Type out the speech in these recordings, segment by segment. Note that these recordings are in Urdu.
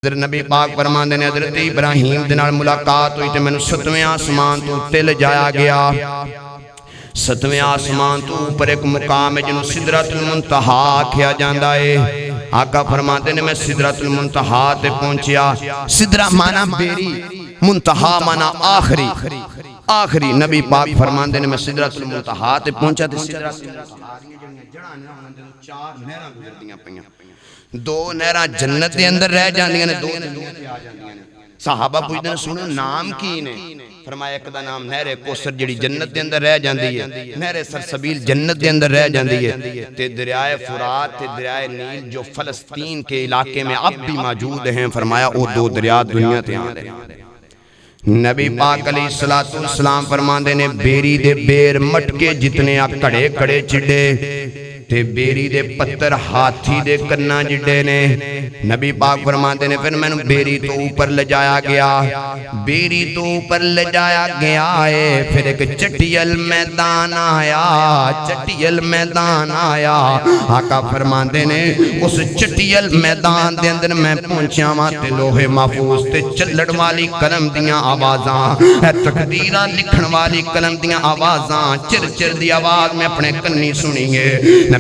حضرت نبی پاک فرماندے نے حضرت ابراہیم دے نال ملاقات ہوئی تے مینوں 7ویں آسمان تو تل جایا گیا. 7ویں آسمان تو اوپر ایک مقام ہے جنوں سدرۃ المنتہا آکھیا جاندا ہے. آقا فرماندے نے میں سدرۃ المنتہا تے پہنچیا. سدرہ مانا بیری، منتہا مانا آخری. نبی پاک فرماندے نے میں سدرۃ المنتہا تے پہنچا تے سدرۃ المنتہا دیاں جڑاں نے انہاں دے 4 نہراں گزردیاں پیاں. 2 نہراں جنت دے اندر رہ جاندیاں نے، 2 دنیا تے آ جاندیاں نے. صحابہ پوچھدے نے سنو نام کی نے؟ فرمایا ایک دا نام نہر کوثر جڑی جنت دے اندر رہ جاندی ہے، نہر سرسبیل جنت دے اندر رہ جاندی ہے، تے دریائے فرات تے دریائے نیل جو فلسطین کے علاقے میں اب بھی موجود ہیں، فرمایا وہ 2 دریا دنیا تے آندے. نبی پاک علیہ السلام فرماندے نے بیری دے بیر مٹکے جتنے آ کڑے کڑے چڑے تے بیری دے پتر ہاتھی دے کناں جڑے نے. نبی پاک فرماندے نے پھر میں نے بیری تو اوپر لے جایا گیا. بیری تو اوپر لے جایا گیا ہے. پھر ایک چٹیل میدان آیا، چٹیل میدان آیا. آقا فرماندے نے اس چٹیل میدان دے اندر میں پہنچیا ماں تے لوہے محفوظ تے چلڑ والی قلم دیاں آوازاں، تقدیرہ لکھن والی قلم دیاں آوازاں، چر چر دی آواز میں اپنے کنی سنی ہے.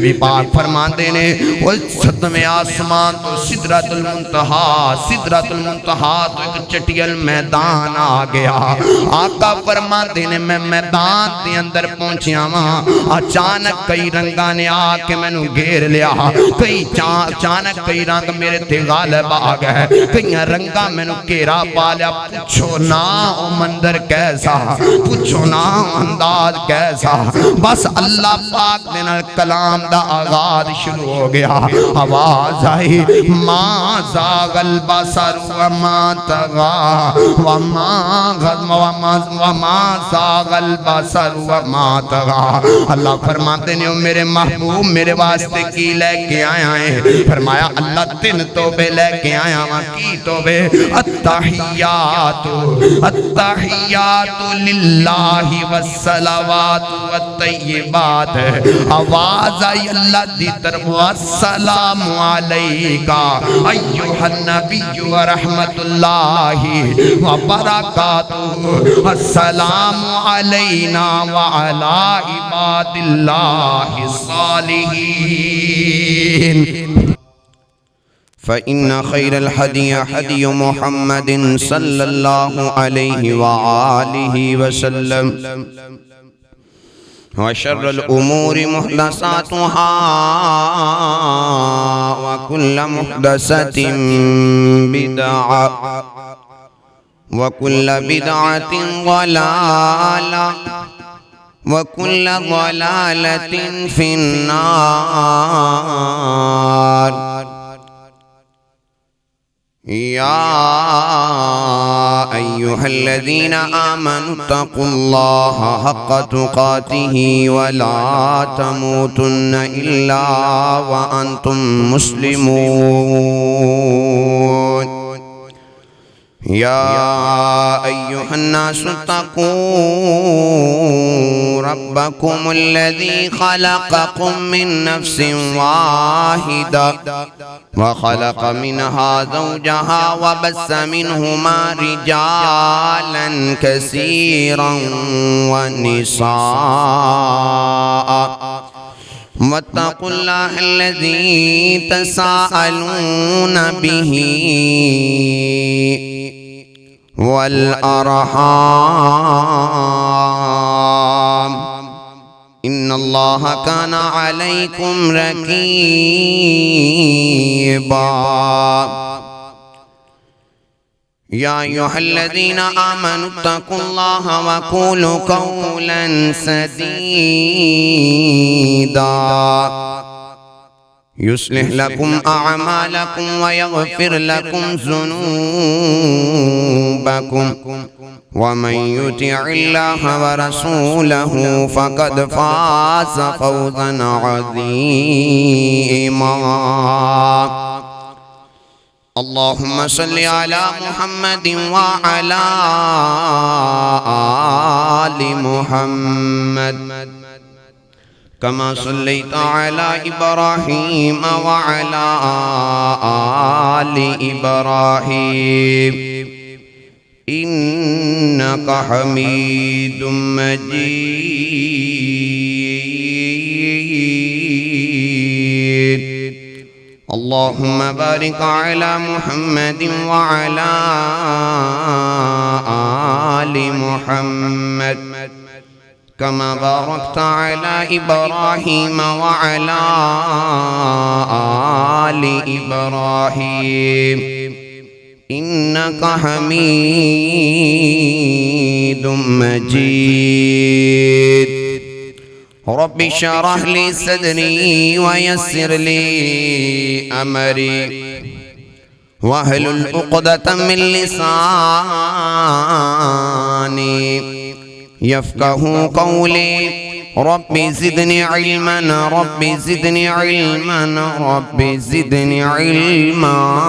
نبی پاک فرماندے نے وہ 7ویں آسمان تو سدرۃ المنتہا، سدرۃ المنتہا تو ایک چٹیل میدان آ گیا. آقا فرماندے نے میں میدان دے اندر پہنچیا ماں. اچانک کئی رنگاں نے آ کے میں نو گھیر لیا. کئی اچانک کئی رنگ میرے تے غالب آ گئے. کئی رنگاں میں نو گھیرا پا لیا. پوچھو نا او مندر کیسا، پوچھو نا انداز کیسا. بس اللہ پاک دے نال کلام دا آغاز شروع ہو گیا. آواز آئی ما زاغ البصر وما طغى وما زاغ البصر وما طغى. اللہ فرماتے ہیں میرے محبوب میرے واسطے کی لے کے آیا ہے؟ فرمایا اللہ 3 توبے لے کے آیا ہوں. کی توبے؟ التحیات التحیات للہ والصلوات والطیبات. آواز آئی اللہ دی طرف السلام علیکہ ایوہ النبی ورحمت اللہ وبرکاتہ. السلام علینا وعلی عباد اللہ الصالحین. فإن خير الحدي حدي محمد صلى الله عليه وآله وسلم وشر الأمور محدثاتها وكل محدثة بدعة وكل بدعة ضلالة وكل ضلالة في النار. يا أيها الذين آمنوا اتقوا الله حق تقاته ولا تموتن إلا وأنتم مسلمون. يا أيها الناس اتقوا ربكم الذي خلقكم من نفس واحدة وخلق منها زوجها وبث منهما رجالا كثيرا ونساء. واتقوا الله الذي تساءلون به والأرحام إن الله كان عليكم رقيبا. يا أيها الذين آمنوا اتقوا الله وقولوا قولا سديدا يصلح لكم أعمالكم ويغفر لكم ذنوبكم ومن يطع الله ورسوله فقد فاز فوزا عظيما. اللهم صل على محمد وعلى آل محمد كما صليت على إبراهيم وعلى آل إبراهيم إنك حميد مجيد اللهم بارك على محمد وعلى آل محمد كما باركت على إبراهيم وعلى آل إبراهيم إنك حميد مجيد رب اشرح لي صدري ويسر لي أمري واحلل عقدة من لساني يفقه قولي رب زدني علما رب زدني علما رب زدني علما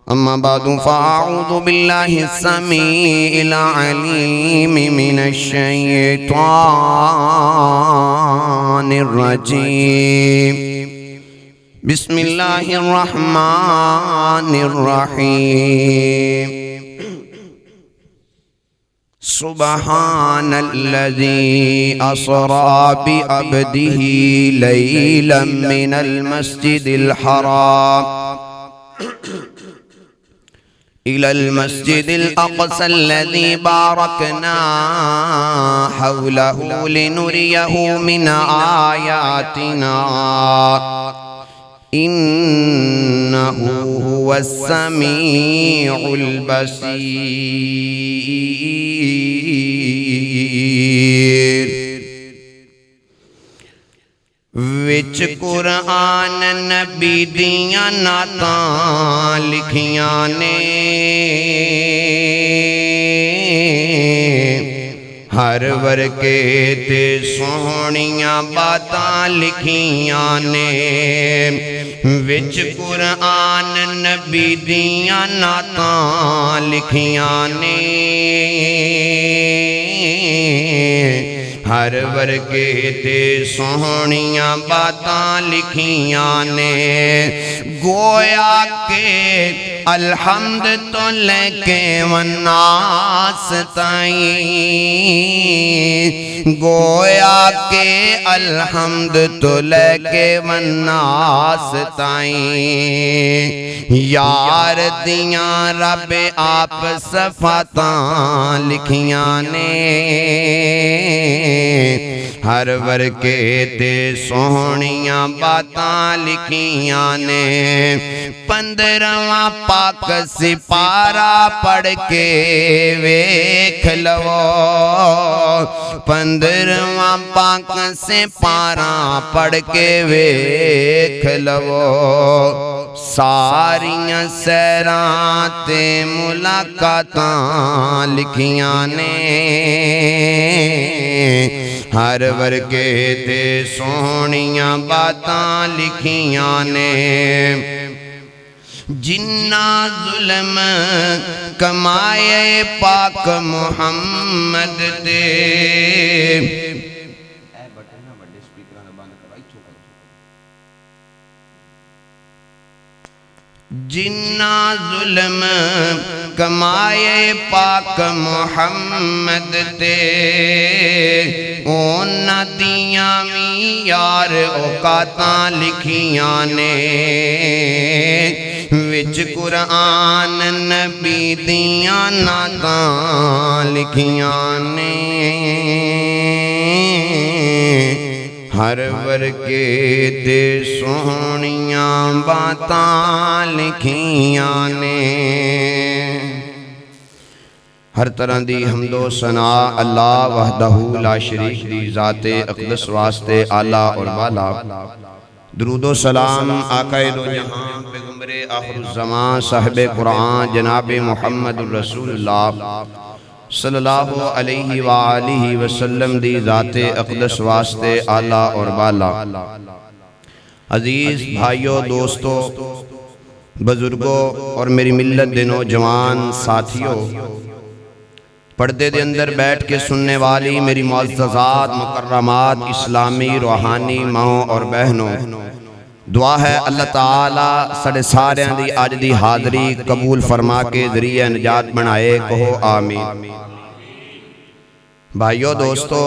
أما بعد فأعوذ بالله السميع العليم من الشيطان الرجيم بسم الله الرحمن الرحيم سبحان الذي أسرى بعبده ليلا من المسجد الحرام إلى المسجد الأقصى الذي باركنا حوله لنريه من آياتنا إنه هو السميع البصير وچ قرآن نبی دیاں نعتاں لکھیاں نے ہر ورکے تے سونیاں باتاں لکھیاں نے وچ قرآن نبی دیاں نعتاں لکھیاں نے ہر ورکے تے سونیاں باتاں لکھیاں نے گویا کہ الحمد تو لے کے والناس تائیں گویا کہ الحمد تو لے کے والناس تائیں یار دیاں رب آپ صفاتاں لکھیاں نے ہر ورکے تے سونیاں باتاں لکھیاں نے 15واں پاک سپارہ پڑھ کے ویکھ لو 15واں پاک سپارہ پڑھ کے ویکھ لو ساریاں سیراں تے ملاقاتاں لکھیاں نے ہر ورکے تے سونیاں باتاں لکھیاں نے جنہ ظلم کمائے پاک محمد تے جنہ ظلم کمائے پاک محمد تے اونا دیاں وی یار اوقاتاں لکھیاں نے وچ قرآن نبی دیاں نعتاں لکھیاں نے ہر ورکے تے سونیاں باتاں لکھیاں نے ہر طرح دی حمد و ثنا اللہ وحدہ لا شریک دی ذات اقدس واسطے اعلیٰ اور بالا درود و سلام آقا دو جہاں پیغمبر آخر الزمان صاحب قرآن جناب محمد الرسول اللہ صلی اللہ علیہ وآلہ وسلم دی ذات اقدس واسطے اعلیٰ اور بالا عزیز بھائیوں دوستوں بزرگوں اور میری ملت دے نوجوان ساتھیوں پردے دے اندر بیٹھ کے سننے والی میری معززات مکرمات اسلامی روحانی ماؤں اور بہنوں، دعا ہے اللہ تعالیٰ ساڑے سارے دی آج دی حاضری قبول فرما کے ذریعہ نجات بنائے، کہو آمین۔ بھائیو دوستو،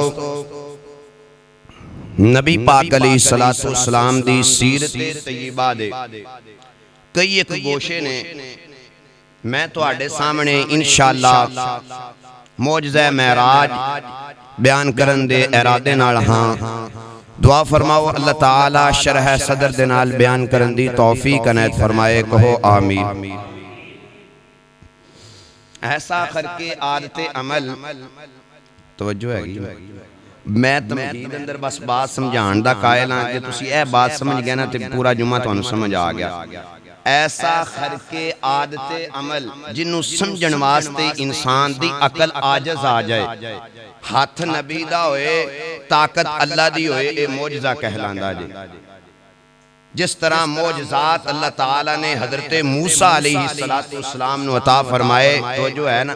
نبی پاک علیہ السلام دی سیرت طیبہ دے کئی ایک گوشے نے میں تو آڑے سامنے انشاءاللہ معجزہ معراج بیان کرن دے ارادے نال ہاں، دعا فرماؤ اللہ تعالیٰ شرح صدر دے نال بیان کرن دی توفیق عنایت فرمائے، کہو آمین۔ ایسا خرق عادت عمل، توجہ ہے گی میں تمہید اندر بس بات سمجھان دا قائل ہاں کہ تسی اے بات سمجھ گئے نا تے پورا جمعہ تو انہوں سمجھ آگیا۔ ایسا خرق عادت عمل جنہوں سمجھن واسطے انسان دی عقل آجز آ جائے، ہاتھ نبی دا ہوئے طاقت اللہ دی ہوئے، اے معجزہ کہلاندہ جائے۔ جس طرح معجزات اللہ تعالیٰ نے حضرت موسیٰ علیہ السلام نے عطا فرمائے، تو جو ہے نا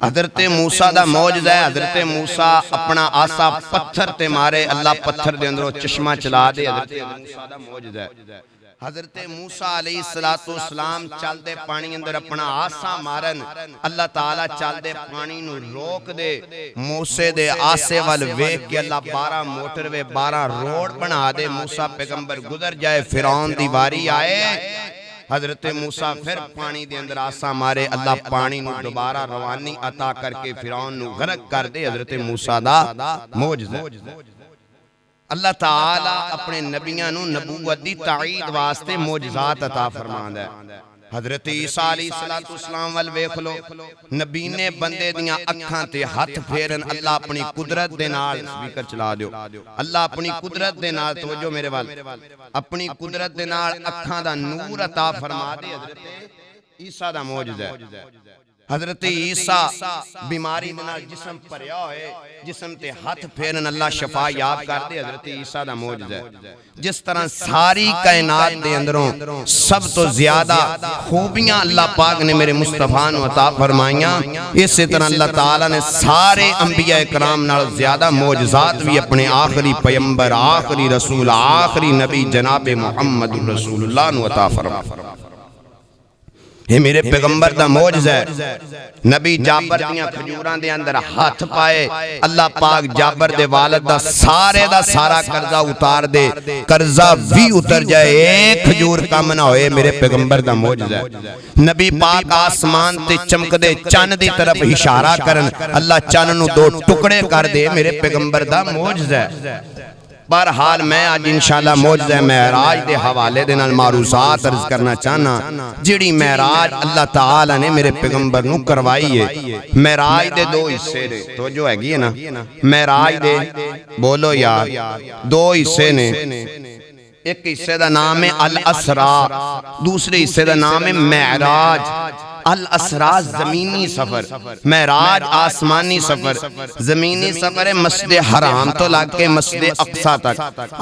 حضرت موسیٰ دا معجزہ ہے، حضرت موسیٰ اپنا آسا پتھر تے مارے، اللہ پتھر دے اندروں چشمہ چلا دے، حضرت موسیٰ دا معجزہ ہے۔ حضرت موسیٰ علیہ السلام چل دے پانی اندر اپنا آسا مارن، اللہ تعالیٰ چل دے پانی نو روک دے، موسیٰ دے آسے وال ویک کے اللہ 12 موٹر وے 12 روڈ بنا دے، موسیٰ پیغمبر گزر جائے، فرعون دی واری آئے، حضرت موسیٰ پھر پانی دے اندر آسا مارے، اللہ پانی نو دوبارہ روانی عطا کر کے فرعون نو غرق کر دے، حضرت موسیٰ دا معجزہ۔ اللہ تعالیٰ اپنے نبیوں نو نبوت دی تائید واسطے معجزات عطا فرماندا ہے۔ حضرت عیسیٰ علیہ السلام وال ویکھ لو، نبی نے بندے دیاں اکھاں تے ہاتھ پھیرن، اللہ اپنی قدرت دے نال، سپیکر چلا دیو، اللہ اپنی قدرت دے نال، توجہ میرے وال، اپنی قدرت دے نال اکھاں دا نور عطا فرما دے، حضرت عیسیٰ دا معجزہ ہے۔ حضرت عیسیٰ بیماری دنال جسم پریا ہوئے، جسم تے ہاتھ پھیرن اللہ شفا یاب کر دے، حضرت عیسیٰ دا معجزہ ہے۔ جس طرح ساری کائنات دے اندروں سب تو زیادہ خوبیاں اللہ پاک نے میرے مصطفیٰ نو عطا فرمائیاں، اسی طرح اللہ تعالیٰ نے سارے انبیاء کرام نال زیادہ معجزات بھی اپنے آخری پیمبر، آخری رسول، آخری نبی جناب محمد رسول اللہ نو عطا فرمائیاں۔ یہ میرے پیغمبر دا معجزہ ہے۔ نبی جابر دیاں کھجوراں دے اندر ہاتھ پائے، اللہ پاک جابر دے والد دا سارا قرضہ اتار دے، قرضہ بھی اتر جائے، ایک کھجور کم نہ ہوئے، میرے پیغمبر دا معجزہ ہے۔ نبی پاک آسمان تے چمک دے، چاند دی طرف اشارہ کرن، اللہ چاند نو 2 ٹکڑے کر دے، میرے پیغمبر دا معجزہ ہے۔ بہرحال میں آج انشاءاللہ معجزہ معراج دے حوالے دے نال معروضات عرض کرنا چاہنا، جڑی معراج اللہ تعالیٰ نے میرے پیغمبر نو کروائی ہے۔ معراج دے 2 حصے نے، توجہ ہے گی نا، معراج دے بولو یار 2 حصے نے، ایک حصے دا نام ہے الاسراء، دوسرے حصے دا نام ہے معراج۔ الاسراء زمینی سفر، معراج آسمانی سفر۔ زمینی سفر ہے مسجد حرام تو لگ کے مسجد اقصی تک،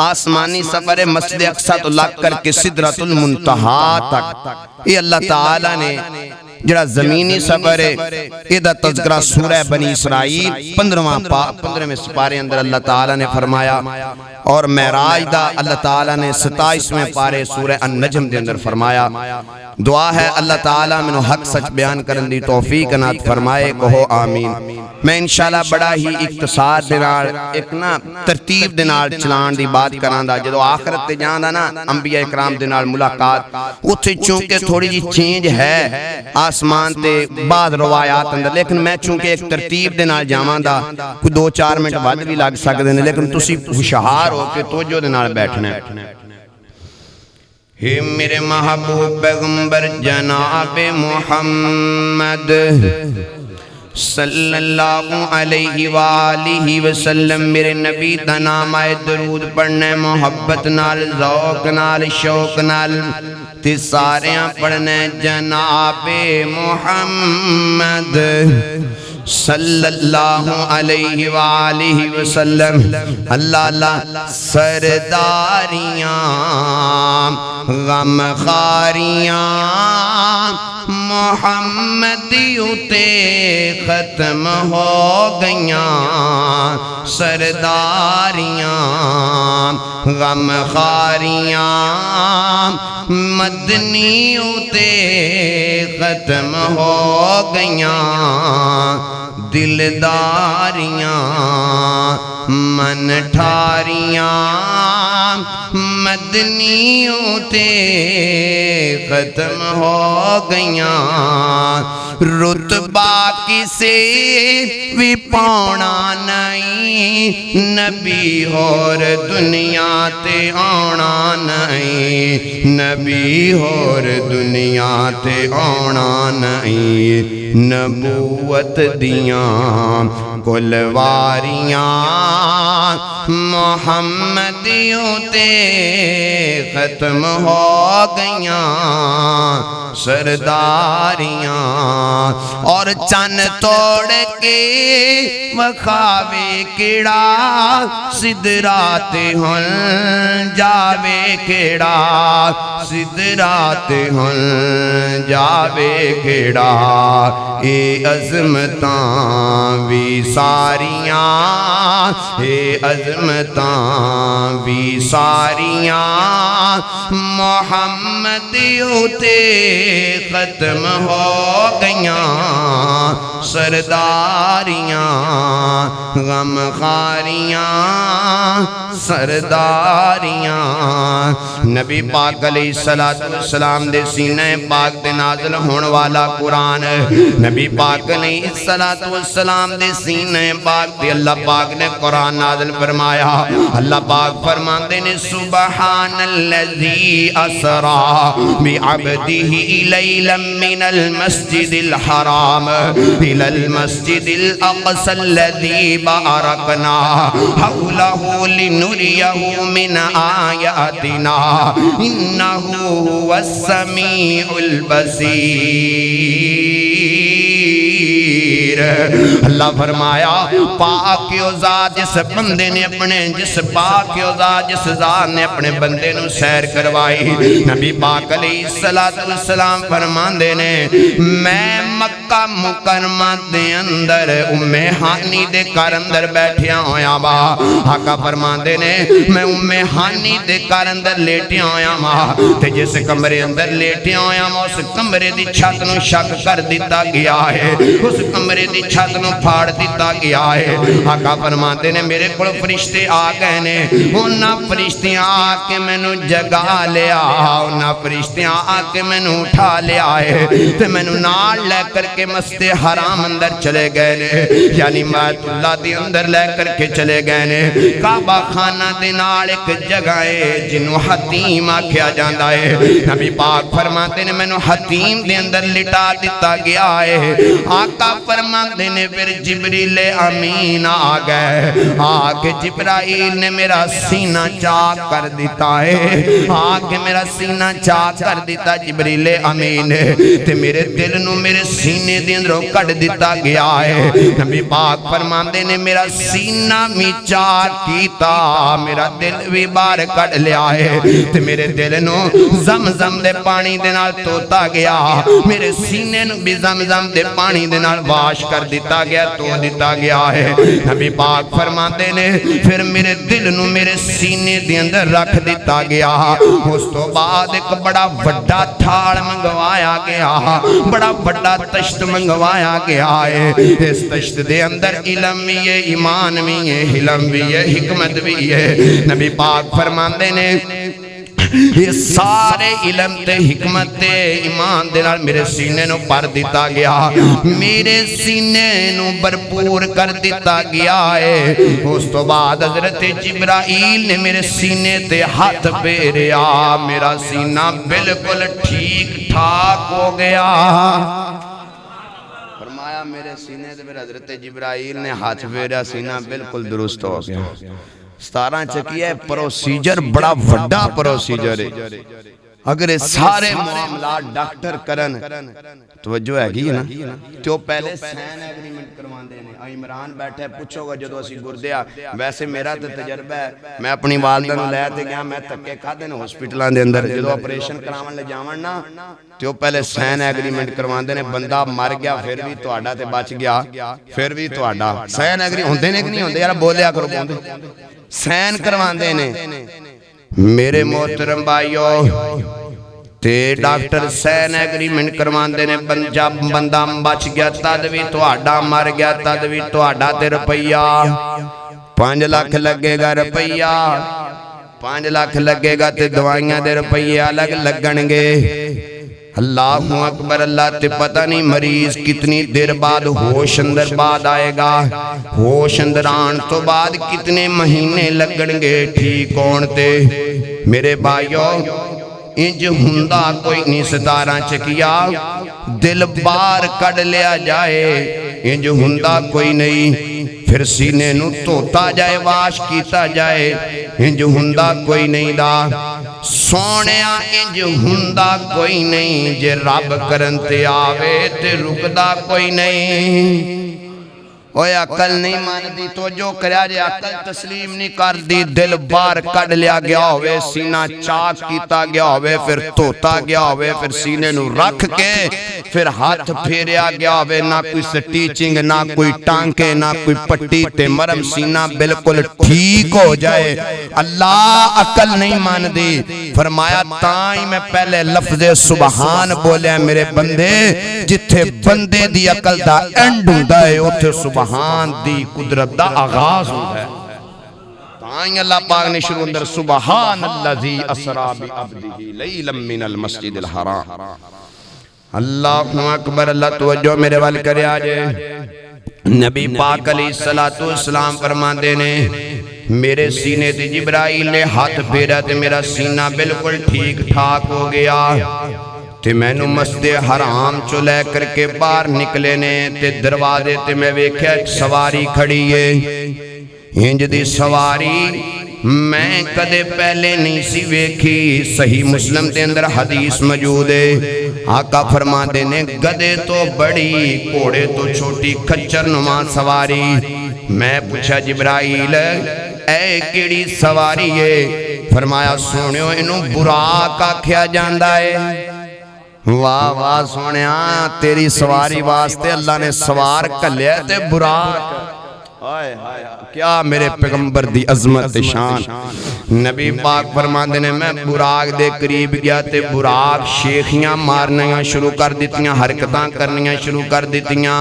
آسمانی سفر ہے مسجد اقصی تو لگ کر کے سدرۃ المنتہا تک۔ یہ اللہ تعالیٰ نے جڑا زمینی سفر ہے، یہ تذکرہ سورہ بنی اسرائیل 15ویں سپارے اندر اللہ تعالیٰ نے فرمایا، اور معراج دا اللہ تعالیٰ نے 27ویں پارے سورہ النجم دے اندر فرمایا۔ دعا ہے اللہ تعالیٰ میں حق سچ بیان کرن دی توفیق عنایت فرمائے، کہو آمین۔ میں انشاءاللہ بڑا ہی اختصار دے نال ایک نا ترتیب دے نال چلان دی بات کراندا، جدو آخرت تے جاندا نا انبیاء کرام دے نال ملاقات، اوتھے چونکہ تھوڑی جی چینج ہے آسمان تے بعض روایات اندر، لیکن میں چونکہ ایک ترتیب دے نال جاواں دا، کوئی 2-4 منٹ بعد بھی لگ سکدے نے، لیکن تسی ہوشیار ہو کے توجہ دے نال بیٹھنا ہے۔ ہے میرے محبوب پیغمبر جناب محمد صلی اللہ علیہ وآلہ وسلم، میرے نبی دا نام آئے درود پڑھنے محبت نال، ذوق نال، شوق نال، تے ساریاں پڑھنے جناب محمد صلی اللہ علیہ وآلہ وسلم اللہ اللہ سرداریاں غم خاریاں محمدیوں تے ختم ہو گئیاں سرداریاں غم خاریاں مدنیوں تے ختم ہو گئیاں دلداریاں من ٹھاریاں مدنیوں تے ختم ہو گئیاں رتبہ کسے بھی پاؤنا نہیں نبی اور دنیا تے آنا نہیں نبی اور دنیا تے آنا نہیں نبوت دیاں کلواریاں محمدیوں تے ختم ہو گئیاں سرداریاں اور چن توڑ کے وکھاوے کیڑا سدرات ہن جاوے کیڑا سدرات ہن جاوے کیڑا اے عظمتاں وی ساریاں اے عظمتاں وی ساریاں محمدیوں تے ختم ہو گئیاں سرداریاں غم خاریاں سرداریاں نبی پاک علیہ السلام دے سینہ پاک دے نازل ہون والا قرآن نبی پاک علیہ السلام دے سینہ پاک دے اللہ پاک نے قرآن نازل فرمایا اللہ پاک فرماندے نے سبحان الذی اسرا بعبدہ لیلا من المسجد الحرام الى المسجد الاقصى الذي باركنا حوله لنريه من آياتنا انه هو السميع البصير اللہ فرمایا پاک و ذات جس بندے نے اپنے جس پاک و ذات جس ذات نے اپنے بندے نو سیر کروائی نبی پاک علیہ السلام فرماندے نے میں مکہ مکرمہ دے اندر ام ہانی دے کار اندر بیٹھیا ہویا با آقا فرماندے نے میں ام ہانی دے کار اندر لیٹیا ہویا ما تے جس کمرے اندر لیٹیا ہویا ما اس کمرے دی چھت نو شک کر دیتا گیا ہے اس کمرے دی چھت نو پھاڑ دیتا گیا ہے آقا فرماندے نے میرے کل فرشتے آ گئے نے انہاں فرشتیاں آ کے میں نو جگا لیا انہاں فرشتیاں آ کے میں نو اٹھا لیا ہے تے میں نو نال لے کر کے مسجد حرام اندر چلے گئے نے یعنی بیت اللہ دی اندر لے کر کے چلے گئے نے کعبہ خانہ دے نال ایک جگہ ہے جنوں حتیم آکھیا جاندا ہے نبی پاک فرماتے نے میں نو حتیم دے اندر لٹا دیتا گیا ہے آقا فرماتے نے پھر جبریل امین آ گئے آکے جبرائیل نے میرا سینہ چاک کر دیتا ہے آکے میرا سینہ چاک کر دیتا جبریل امین تے میرے دل نو میرے سینے دے اندروں کٹ دیتا گیا ہے نبی پاک فرماندے نے میرا سینہ می چاک کیتا میرا دل بھی بار کٹ لیا ہے تے میرے دل نو زمزم دے پانی دے نال توتا گیا میرے سینے نو بھی زمزم دے پانی دے نال واش کر دیتا گیا تو دیتا گیا ہے نبی پاک فرماندے نے پھر میرے دل نو میرے سینے دے اندر رکھ دیتا گیا اس تو بعد ایک بڑا وڈا تھاڑ منگوایا گیا بڑا بڑا تشت منگوایا گیا ہے اس تشت دے اندر علم بھی ہے ایمان بھی ہے حلم بھی ہے حکمت بھی ہے نبی پاک فرماندے نے یہ سارے علم تے حکمت تے ایمان دے نال میرے سینے نو پر دیتا گیا میرے سینے نو بھرپور کر دیتا گیا ہے اس تو بعد حضرت جبرائیل نے میرے سینے تے ہاتھ پھیریا میرا سینہ بالکل ٹھیک ٹھاک ہو گیا فرمایا میرے سینے تے میرے حضرت جبرائیل نے ہاتھ پھیریا سینہ بالکل درست ہو گیا 17 چکیہ پروسیجر بڑا وڈا پروسیجر ہے اگر سارے معاملات ڈاکٹر کرن توجہ ہے گی نا تو پہلے سین ایگریمنٹ کروان دینے عمران بیٹھے پوچھو گا جدو اسی گردیا ویسے میرا تو تجربہ ہے میں اپنی والدہ نو لے تے گیا میں تکے کھا دینے ہسپیٹلان دے اندر جدو آپریشن کراون لے جاون نا تو پہلے سین ایگریمنٹ کروان دینے بندہ مر گیا پھر بھی تو آڈا تے بچ گیا پھر بھی تو آڈا سین ایگریمنٹ ہوندے نے کہ نہیں ہوندے یارا بولیا کرو بوندے سین کروان دینے میرے محترم بھائیو تے ڈاکٹر سین ایگریمنٹ کروان دینے جب بندہ بچ گیا تد بھی تو آڈا مر گیا تد بھی تو آڈا تے روپیہ 5 لاکھ لگے گا روپیہ 5 لاکھ لگے گا تے دوائیاں دے روپیہ الگ لگنگے اللہ اکبر اللہ تے پتہ نہیں مریض کتنی دیر بعد ہوش اندر بعد آئے گا ہوش اندر آن تو بعد کتنے مہینے لگنگے ٹھیک ہون تے میرے بھائیو انج ہندہ کوئی نہیں 17 چکیا دل بار کڑ لیا جائے انج ہندہ کوئی نہیں پھر سینے نو توتا جائے واش کیتا جائے انج ہندہ کوئی نہیں دا سونیا انج ہندہ کوئی نہیں جے رب کرنتے آوے تے رکدا کوئی نہیں اوہ عقل نہیں مان دی تو جو کریا جے عقل تسلیم نہیں کر دی دل بار کڑ لیا گیا ہوئے سینہ چاک کیتا گیا ہوئے پھر توتا گیا ہوئے پھر سینے نو رکھ کے پھر ہاتھ پھیریا گیا ہوئے نہ کوئی سٹیچنگ نہ کوئی ٹانکے نہ کوئی پٹی تے مرم سینہ بالکل ٹھیک ہو جائے اللہ عقل نہیں مان دی فرمایا تائیں میں پہلے لفظ سبحان بولے میرے بندے جتھے بندے دی عقل دا اینڈ ہوندا ہے اوتھے سبحان دی قدرت دا آغاز ہوتا ہے تائیں اللہ پاک نے شروع اندر سبحان اللذی اسرا بعبدہ لیلا من المسجد الحرام اللہ اکبر اللہ توجہ میرے وال کرے آجے نبی پاک علیہ السلام فرمان دینے میرے سینے تے جبرائیل نے ہاتھ پھیرا تے میرا سینہ بالکل ٹھیک ٹھاک ہو گیا تے میں نو مسجد حرام چو لے کر کے باہر نکلے نے تے دروازے تے میں ویکھیا ایک سواری کھڑی ہے انج دی سواری میں کدے پہلے نہیں سی ویکھی صحیح مسلم دے اندر حدیث موجود ہے آقا فرما دینے گدے تو بڑی کوڑے تو چھوٹی کچر نما سواری میں پوچھا جبرائیل اے کیڑی سواری ہے فرمایا سونیو انہوں براق آکھیا جاندہ ہے واہ واہ سونیا تیری سواری واسطے اللہ نے سوار کلیا تے براق کیا میرے پیغمبر دی عظمت شان نبی پاک فرماندے نے میں براق دے قریب گیا تے براق شیخیاں مارنیاں شروع کر دیتیاں حرکتاں کرنیاں شروع کر دیتیاں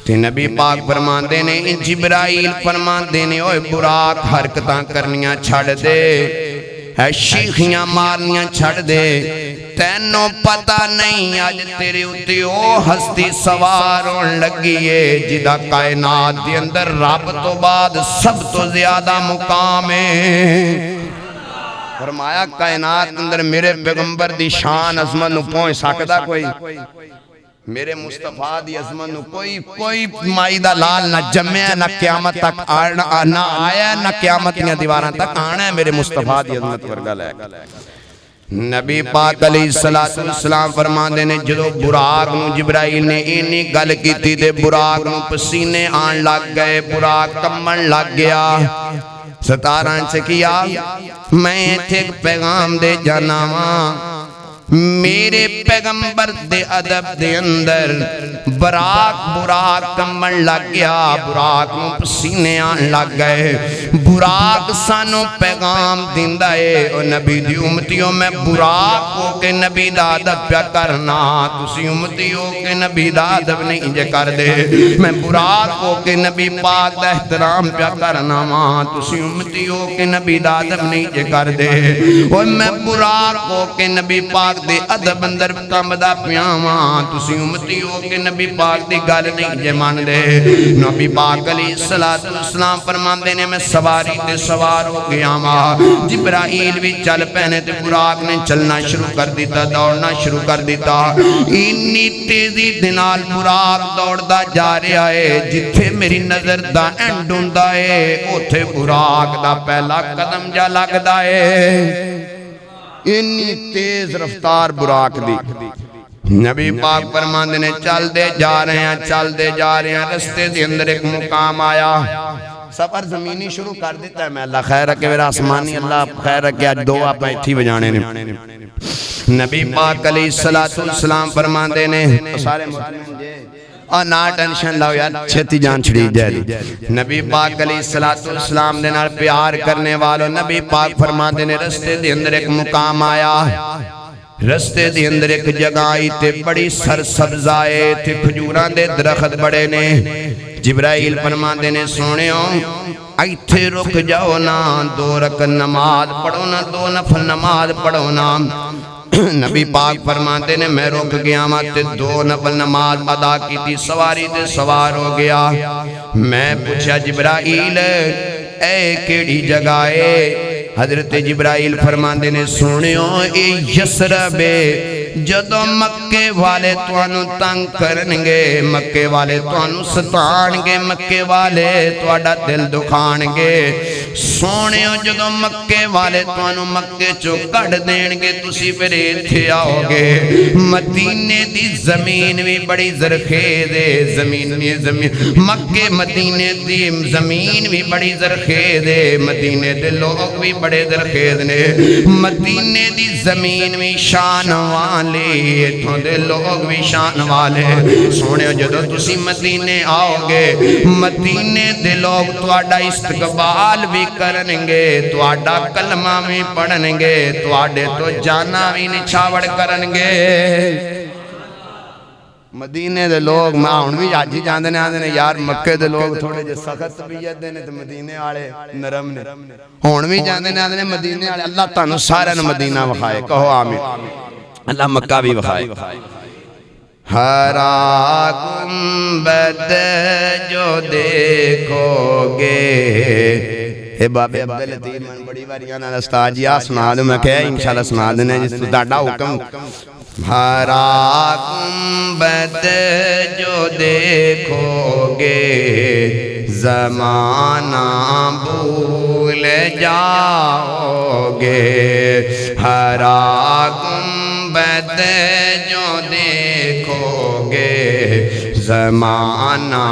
تے نبی پاک فرماندے نے جبرائیل فرماندے نے اوہ براق حرکتاں کرنیاں چھڑ دے اے شیخیاں مارنیاں چھڑ دے تینوں پتہ نہیں آج تیرے اتے او ہستی سواروں لگیے جدہ کائنات دی اندر رب تو بعد سب تو زیادہ مقام ہے فرمایا کائنات اندر میرے پیغمبر دی شان عظمت نو پہنچ سکتا کوئی میرے مصطفیٰ دی عظمت نو کوئی مائی دا لال نہ جمعہ نہ قیامت تک نہ آیا نہ قیامت نہ دیواراں تک آنا ہے میرے مصطفیٰ دی عظمت ورگا لے نبی پاک علیہ السلام فرمان دینے جدو براق نو جبرائیل نے اینی گل کی تھی دے براق نو پسینے آن لگ گئے براق کمن لگ گیا 17 چکیا میں تھے ایک پیغام دے جاناواں میرے پیغمبر دے ادب دے اندر براق کمن لگ گیا براق نو پسینے آن لگ گئے براق سانو پیغام دیندہ ہے او نبی دی امتیوں میں براق ہو کے نبی دا ادب پیا کرنا تسی امتی ہو کے نبی دا ادب نہیں جے کر دے میں براق ہو کے نبی پاک دا احترام پیا کرنا تسی امتی ہو کے نبی دا ادب نہیں جے کر دے اور میں براق ہو کے نبی پاک دے ادب اندر کمدہ پیاواں تسی امتی ہو کہ نبی پاک دی گل نہیں جے مان دے نبی پاک علیہ السلام فرمان دینے میں سواری تے سوار ہو گیا ماں جبرائیل بھی چل پہنے تے براق نے چلنا شروع کر دیتا دوڑنا شروع کر دیتا انی تیزی دنال براق دوڑ دا جا رہا ہے جتھے میری نظر دا اینڈ ہوندا ہے اوتھے براق دا پہلا قدم جا لگ دا ہے انی تیز رفتار براق دی نبی پاک فرماندے نے چل دے جا رہے ہیں رستے دے اندر ایک مقام آیا سفر زمینی شروع کر دیتا ہے میں اللہ خیر رکھے میرا آسمانی اللہ خیر رکھے آج دو آپ ایتھی بجانے نے نبی پاک علیہ السلام فرماندے نے سارے مطمئن جے اور نہ ٹینشن لاؤ یار چھتی جان چھڑی جائے نبی پاک علیہ السلام دے نال پیار کرنے والوں نبی پاک فرماندے نے رستے دے اندر ایک مقام آیا رستے دے اندر ایک جگہ آئی تے بڑی سرسبز آئے تے کھجوراں دے درخت بڑے نے جبرائیل فرماندے نے سونےوں ایتھے رک جاؤ نا 2 رکعت نماز پڑھو نا 2 نفل نماز پڑھو نا نبی پاک فرماندے نے میں رک گیا تے 2 نفل نماز ادا کی تھی سواری تے سوار ہو گیا میں پوچھا جبرائیل اے کیڑی جگہ ہے حضرت جبرائیل فرماندے نے سونیوں اے یسرب جدو مکے والے توانو تنگ کرنگے مکے والے توانو ستانگے مکے والے توڑا دل دکھانگے سونیوں جدو مکے والے توانو مکے چو کڑ دینگے تسی پھر ایتھے آؤ گے مدینے دی زمین بھی بڑی زرخیز ہے مکے مدینے دی زمین بھی بڑی زرخیز ہے مدینے دے لوگ بھی بڑے زرخیز نے مدینے دی زمین بھی شان والی اتھوں دے لوگ بھی شان والے سونے جدو تسی مدینے آؤ گے مدینے دے لوگ تواڈا استقبال بھی کرنگے تواڈا کلمہ بھی پڑھنگے تواڈے تو جانا بھی نچھاوڑ کرنگے مدینے دے لوگ ماں بھی آجی جاندے نے یار مکے دے لوگ تھوڑے جے سخت طبیعت دے نے تو مدینے آلے نرم نے ہون بھی جاندے نے مدینے آلے اللہ تانو سارے مدینہ وخائے کہو آمین اللہ مکہ بھی وخائے ہرا گنبد جو دیکھو گے اے بابے عبداللطیف من بڑی واریاں نال استاد جی آ سنا دوں میں کہے انشاءاللہ سنا دینے جس تو ڈاڈا حکم ہرا گنبد جو دیکھو گے زمانہ بھول جاؤ گے ہرا گنبد جو دیکھو گے زمانہ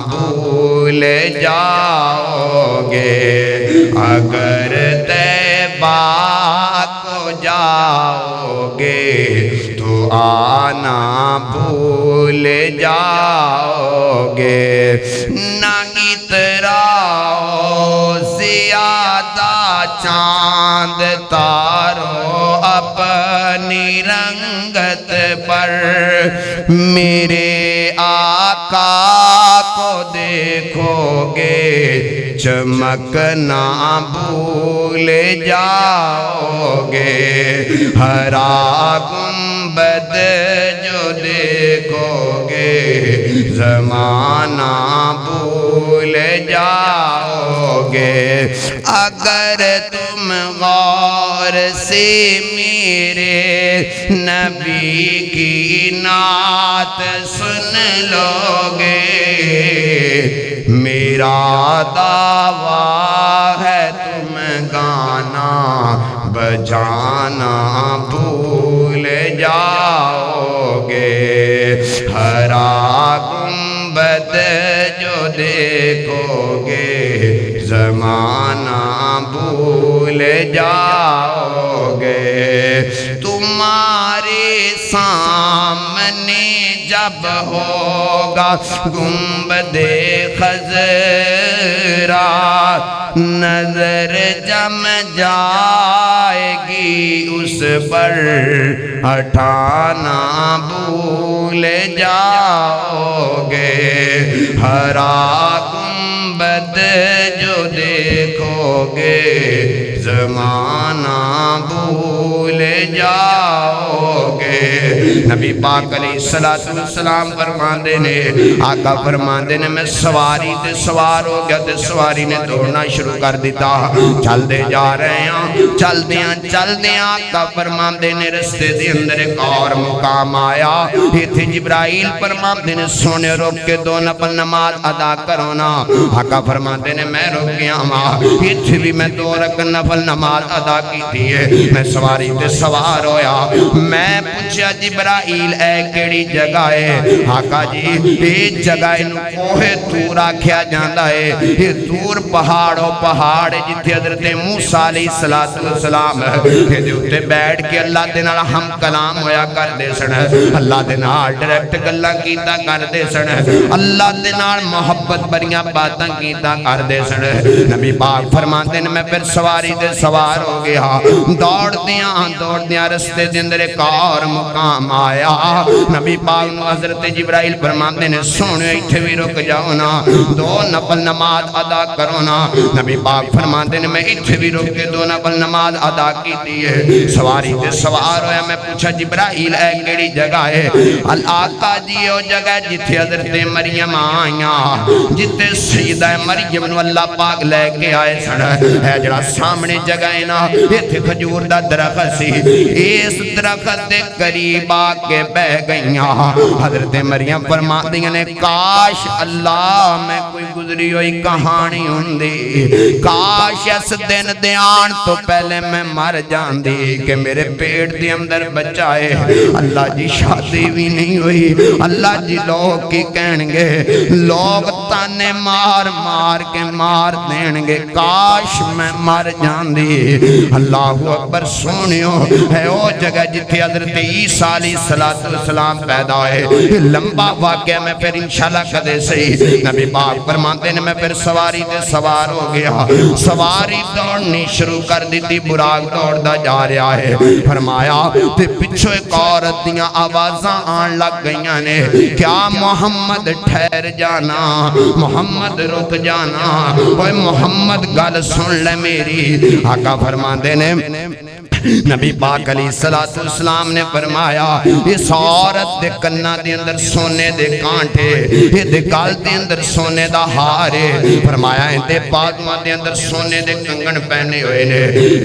بھول جاؤ گے اگر طیبہ کو جاؤ گے تو آنا بھول جاؤ گے نہ اتراؤ زیادہ چاند تارو اپنی رنگت پر میرے آقا کو دیکھو گے چمکنا بھول جاؤ گے ہرا گنبد جو دیکھو گے زمانہ بھول جاؤ گے اگر تم غور سے میرے نبی کی نعت سن لو گے میرا دعویٰ ہے تم گانا بجانا بھول جاؤ گے ہرا گنبد جو دیکھو گے زمانہ بھول جاؤ گے تمہارے سامنے جب ہوگا گنبد خضرا نظر جم جائے گی اس پر ہٹانا بھول جاؤ گے ہرا گنبد جو دیکھو گے زمانہ بھول جاؤ گے نبی پاک علیہ السلام فرماندے نے آقا فرماندے نے میں سواری تے سوار ہو گیا تے سواری نے دوڑنا شروع کر دیتا چل دے جا رہے ہیں چل دیاں آقا فرماندے نے رستے دے اندر ایک اور مقام آیا یہ تھے جبرائیل فرماندے نے سونے روک کے 2 نفل نماز ادا کرو نا آقا فرماندے نے میں روک گیا یہ تھے بھی میں 2 رکعت نفل نماز ادا کی ہے میں سواری تے سوار ہویا میں پوچھا جبرائیل اے کیڑی جگہ ہے آقا جی یہ جگہ انہوں کوہ تور آکھیا جاندہ ہے یہ تور پہاڑوں پہاڑ جتھے حضرت موسیٰ علیہ السلام یہ دیوتے بیٹھ کے اللہ دینا ہم کلام ہویا کر دے سن اللہ دینا ڈائریکٹ گلہ کیتا کر دے سن اللہ دینا محبت بریاں باتاں کیتا کر دے سن نبی پاک فرماتے ہیں میں پھر سواری دے سوار ہو گیا دوڑ دیاں رستے دے اندر ایک اور مقام آیا نبی پاک نو حضرت جبرائیل فرماتے ہیں سونے ایتھے بھی رک جاؤ نا دو نفل نماز ادا کرو نا نبی پاک فرماتے ہیں میں ایتھے بھی رک کے دو نفل نماز ادا کی دیئے سواری دے سوار ہویا میں پوچھا جبرائیل اے کیڑی جگہ ہے آقا جی او جگہ جتھے حضرت مریم آئیاں جتھے سیدہ مریم نو اللہ پاک لے کے آئے سن ہے جڑا سامنے جگہ ہے نا ایتھے کھجور دا درخت سی اس درخت دے قریب آ کے بہ گئیاں حضرت مریم فرماندیاں نے کاش اللہ میں کوئی گزری ہوئی کہانی ہوندی کاش اس دن دیان تو پہلے میں مر جاندی کہ میرے پیٹ دے اندر بچہ ہے اللہ جی شادی بھی نہیں ہوئی اللہ جی لوگ کی کہنگے لوگ تانے مار مار کے مار دینگے کاش میں مر جاندی اللہ اکبر سونیو ہے او جگہ جتھے حضرت عیسیٰ علیہ السلام پیدا ہے لمبا واقعہ میں پھر انشاءاللہ کدے صحیح نبی پاک فرماتے ہیں میں پھر سواری دے سوار ہو گیا سواری دوڑنی شروع کر دیتی براق دوڑ دا جا رہا ہے فرمایا تے پچھو ایک عورت دیاں آوازاں آن لگ گئیاں نے کیا محمد ٹھہر جانا محمد رک جانا اوہ محمد گل سن لے میری آقا فرماتے نے نبی پاک علیہ السلام نے فرمایا اس عورت دے کنہ دے اندر سونے دے کانٹے یہ دے گال دے اندر سونے دا ہارے فرمایا دے پادمہ دے اندر سونے دے کنگن پہنے ہوئے نے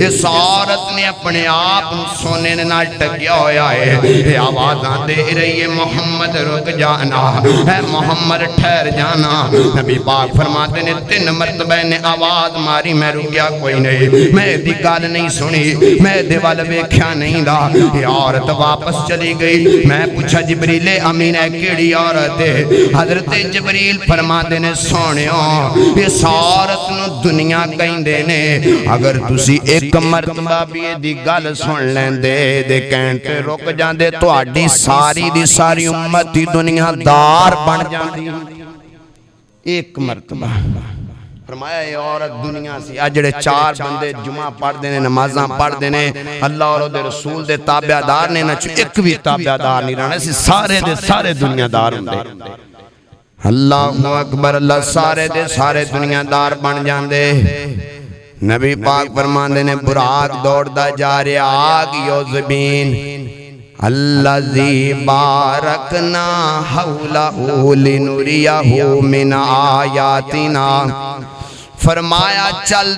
اس عورت نے اپنے آپ سونے نے نہ ٹکیا ہویا ہے یہ آوازاں دے رہی ہے محمد رک جانا ہے محمد ٹھہر جانا نبی پاک فرماتے نے 3 مرتبہ نے آواز ماری میں رکیا کوئی نہیں میں دی گال نہیں سنی میں دے والا ویکھیا نہیں دا یہ عورت واپس چلی گئی میں پوچھا جبریل امین ہے کیڑی عورت ہے حضرت جبریل فرماتے نے سونیوں اس عورت نو دنیا کہیں دینے اگر تسی ایک مرتبہ بھی دی گل سن لین دے کہنتے رک جان دے تو آڈی ساری دی ساری امت دی دنیا دار بن جان دی ایک مرتبہ فرمایا یہ عورت دنیا سی اجڑے 4 بندے جمعہ پڑھ دینے نمازاں پڑھ دینے اللہ اور دے رسول دے تابعدار نے نہ ایک بھی تابعدار نہیں رہنا سی سارے دے سارے دنیا دار ہوندے اللہ اکبر اللہ سارے دے سارے دنیا دار بن جان دے نبی پاک فرماندے نے براق دوڑ دا جا رہے آگ یو زبین الذی بارکنا حولہ لنریہ من آیاتنا فرمایا چل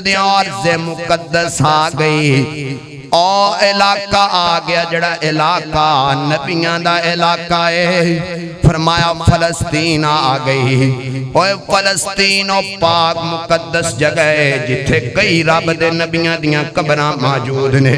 دیاں عرض مقدس آ گئی او علاقہ آ گیا جڑا علاقہ نبیاں دا علاقہ ہے فرمایا فلسطین آ گئی اوہ فلسطین و پاک مقدس جگہ ہے جتھے کئی رب دے نبیاں دیاں قبراں موجود نے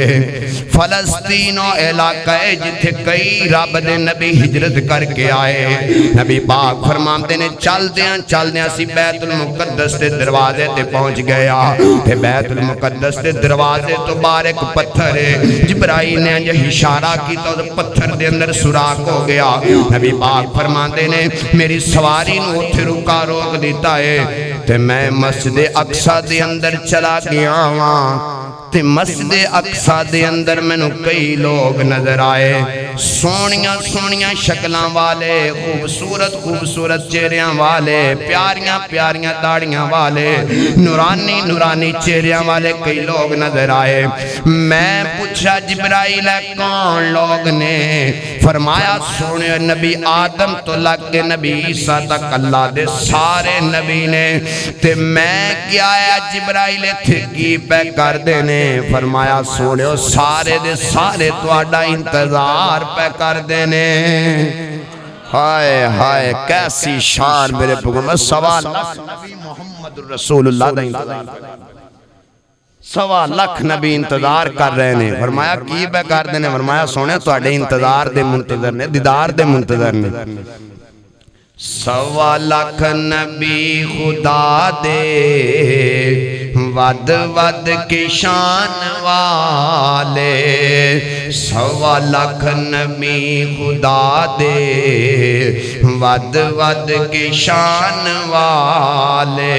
فلسطین و علاقہ ہے جتھے کئی رب دے نبی ہجرت کر کے آئے نبی پاک فرماتے نے چل دیاں سی بیت المقدس دے دروازے تے پہنچ گیا تے بیت المقدس دے دروازے تو بارک پتھر جبرائیل نے یہ اشارہ کی تو پتھر دے اندر سوراخ ہو گیا نبی پاک فرماندے نے میری سواری نو اتھے رکا روک دیتا ہے تے میں مسجد اقصی دے اندر چلا گیا ہوں تے مسجد اقصی دے اندر میں نو کئی لوگ نظر آئے سونیاں شکلاں والے خوبصورت چہریاں والے پیاریاں داڑیاں والے نورانی چہریاں والے کئی لوگ نظر آئے میں پوچھا جبرائیل ہے کون لوگ نے فرمایا سونے نبی آدم تو لگ کے نبی عیسیٰ تک اللہ دے سارے نبی نے تے میں کیا ہے جبرائیل تھے کی پہ کر دینے فرمایا سونے سارے دے سارے تو آڈا انتظار پہ کر دینے ہائے کیسی شان میرے پیغمبر سوال نبی محمد رسول اللہ سوا لکھ نبی انتظار کر رہے ہیں. فرمایا کی بے کر دینے؟ فرمایا سونے تو اڈے انتظار دے منتظر نے، دیدار دے منتظر نے. سوا لکھ نبی خدا دے ود ود کی شان والے، سوا لکھ نبی خدا دے ود ود کی شان والے،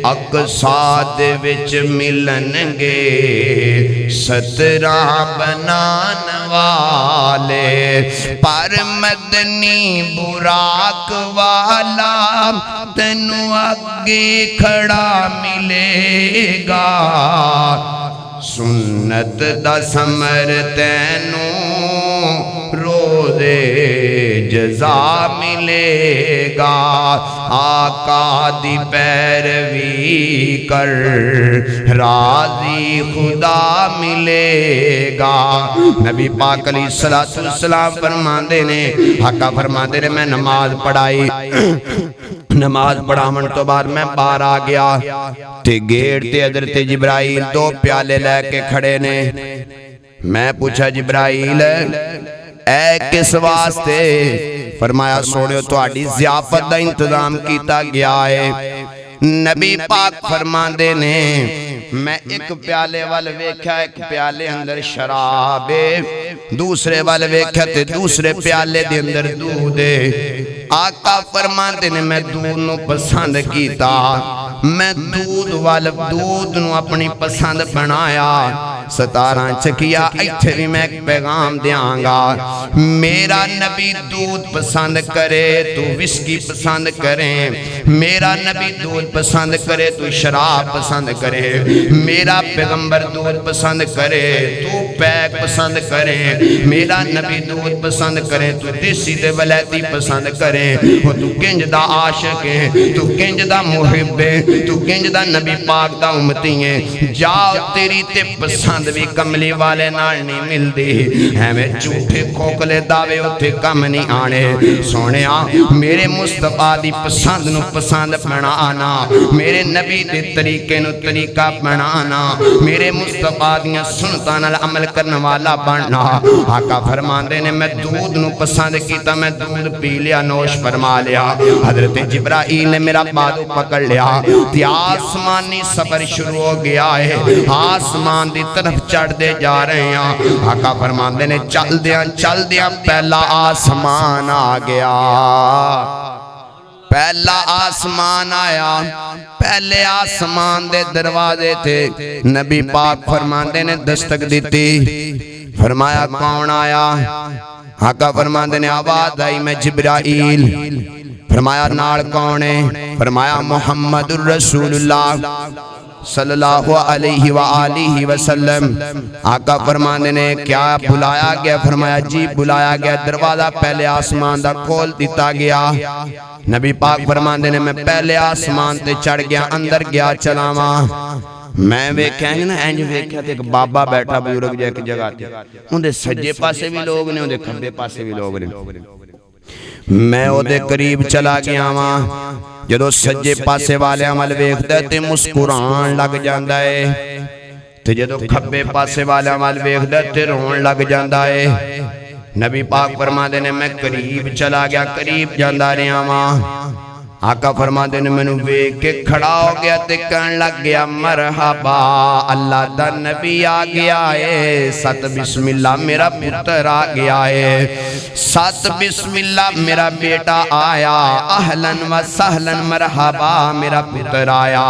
اقصا دے وچ ملن گے 17 بنان والے، پر مدنی براق والا تینوں اگے کھڑا ملے گا، سنت دا سمر تینوں روزے جزا ملے گا، آقا دی پیروی کر راضی خدا ملے گا. نبی پاک علیہ السلام فرماندے نے، آقا فرماندے نے میں نماز پڑھائی، نماز پڑھاون تو بعد میں باہر آ گیا تے گیٹ تے حضرت جبرائیل 2 پیالے لے کے کھڑے نے. میں پوچھا جبرائیل اے کس واسطے؟ فرمایا سوڑیو تو آڈی ضیافت دا انتظام کیتا گیا ہے. نبی پاک فرماندے نے میں ایک پیالے وال ویکھا، ایک پیالے اندر شراب ہے، دوسرے وال ویکھا تے دوسرے پیالے دے اندر دودھ ہے. آقا فرماندے نے میں دودھ نو پسند کیتا، میں دودھ نو اپنی پسند بنایا. 17 چکیا ایتھے بھی میں ایک پیغام دیاں گا، میرا نبی دودھ پسند کرے تو وسکی پسند کرے، میرا نبی دودھ پسند کرے تو شراب پسند کرے، میرا پیغمبر دودھ پسند کرے تو پیک پسند کرے، میرا نبی دودھ پسند کرے تو دیسی تے ولیتی پسند کرے. وہ تو کنج دا عاشق ہے، تو کنج دا محب ہے، تو کنج دا نبی پاک دا امتی ہے. جاؤ تیری تے پسند بھی کملی والے نال نہیں مل دی، ہمیں جھوٹے کھوکلے دعوے اتھے کم نہیں آنے. سونیا میرے مصطفیٰ دی پسند نو پسند بنانا، میرے نبی دے طریقے نو طریقہ بنانا، میرے مصطفیٰ دیاں سنتاں نال عمل کرنے والا بننا. آقا فرماندے نے میں دودھ نو پسند کیتا، میں دودھ پی لیا، نوش فرما لیا. حضرت جبرائیل نے میرا بازو پکڑ لیا تے آسمانی سفر شروع ہو گیا ہے، آسمان دی طرف چڑھ دے جا رہے ہیں. آقا فرماندے نے چل دیاں پہلا آسمان آ گیا، پہلا آسمان آیا. پہلے آسمان دے دروازے تھے، نبی پاک فرماندے نے دستک دیتی. فرمایا کون آیا؟ آقا فرماندے نے آواز آئی میں جبرائیل. فرمایا نال کون ہے؟ فرمایا محمد الرسول اللہ صلی اللہ علیہ وآلہ وسلم. آقا فرماندے نے کیا بلایا گیا؟ فرمایا جی بلایا گیا. دروازہ پہلے آسمان دا کھول دیتا گیا. نبی پاک فرماندے نے میں پہلے آسمان تے چڑھ گیا، اندر گیا چلاواں. میں ویکھیا نا انج ویکھیا تے ایک بابا بیٹھا بزرگ جے ایک جگہ تے، اندے سجے پاسے بھی لوگ نے، اندے کھبے پاسے بھی لوگ نے. میں او دے قریب چلا گیا واں. جدو سجے پاسے والے عمل ویکھدا تے مسکران لگ جاندا ہے، تے جدو کھبے پاسے والے عمل ویکھدا تے رون لگ جاندا ہے. نبی پاک فرماندے نے میں قریب چلا گیا، قریب جاندا رہیا واں. آقا فرماندے نے مینوں ویکھ کے کھڑا ہو گیا تے کہن لگ گیا مرحبا اللہ دا نبی آ گیا ہے. 7 بسم اللہ میرا پتر آ گیا ہے، 7 بسم اللہ میرا بیٹا آیا، اہلن و سہلن مرحبا میرا پتر آیا.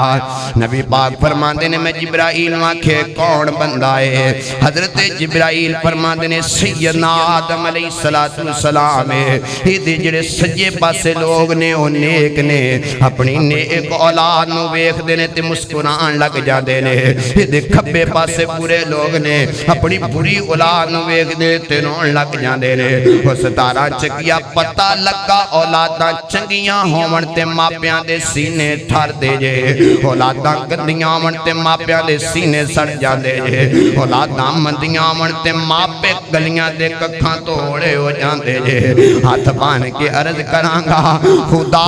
نبی پاک فرماندے نے میں جبرائیل آکھے کون بندہ ہے؟ حضرت جبرائیل فرماندے نے سیدنا آدم علیہ السلام ہے. یہ جڑے سجے پاسے لوگ نے او نیک نے، اپنی نیک اولاد نو ویکھ دے نے تے مسکران لگ جاندے نے. یہ کھبے پاسے برے لوگ نے، اپنی بری اولاد نو ویکھ دے تے رون لگ جاندے نے. 17 چکیا پتہ لگا اولاداں چنگیاں ہون تے ماپیاں دے سینے ٹھر دے جے، اولاداں گندیاں ہون تے ماپیاں دے سینے سڑ جاندے جے، اولاداں مندیاں ہون تے ماپے گلیاں دے ککھاں توڑے ہو جاندے جے. ہاتھ بان کے عرض کراں گا خدا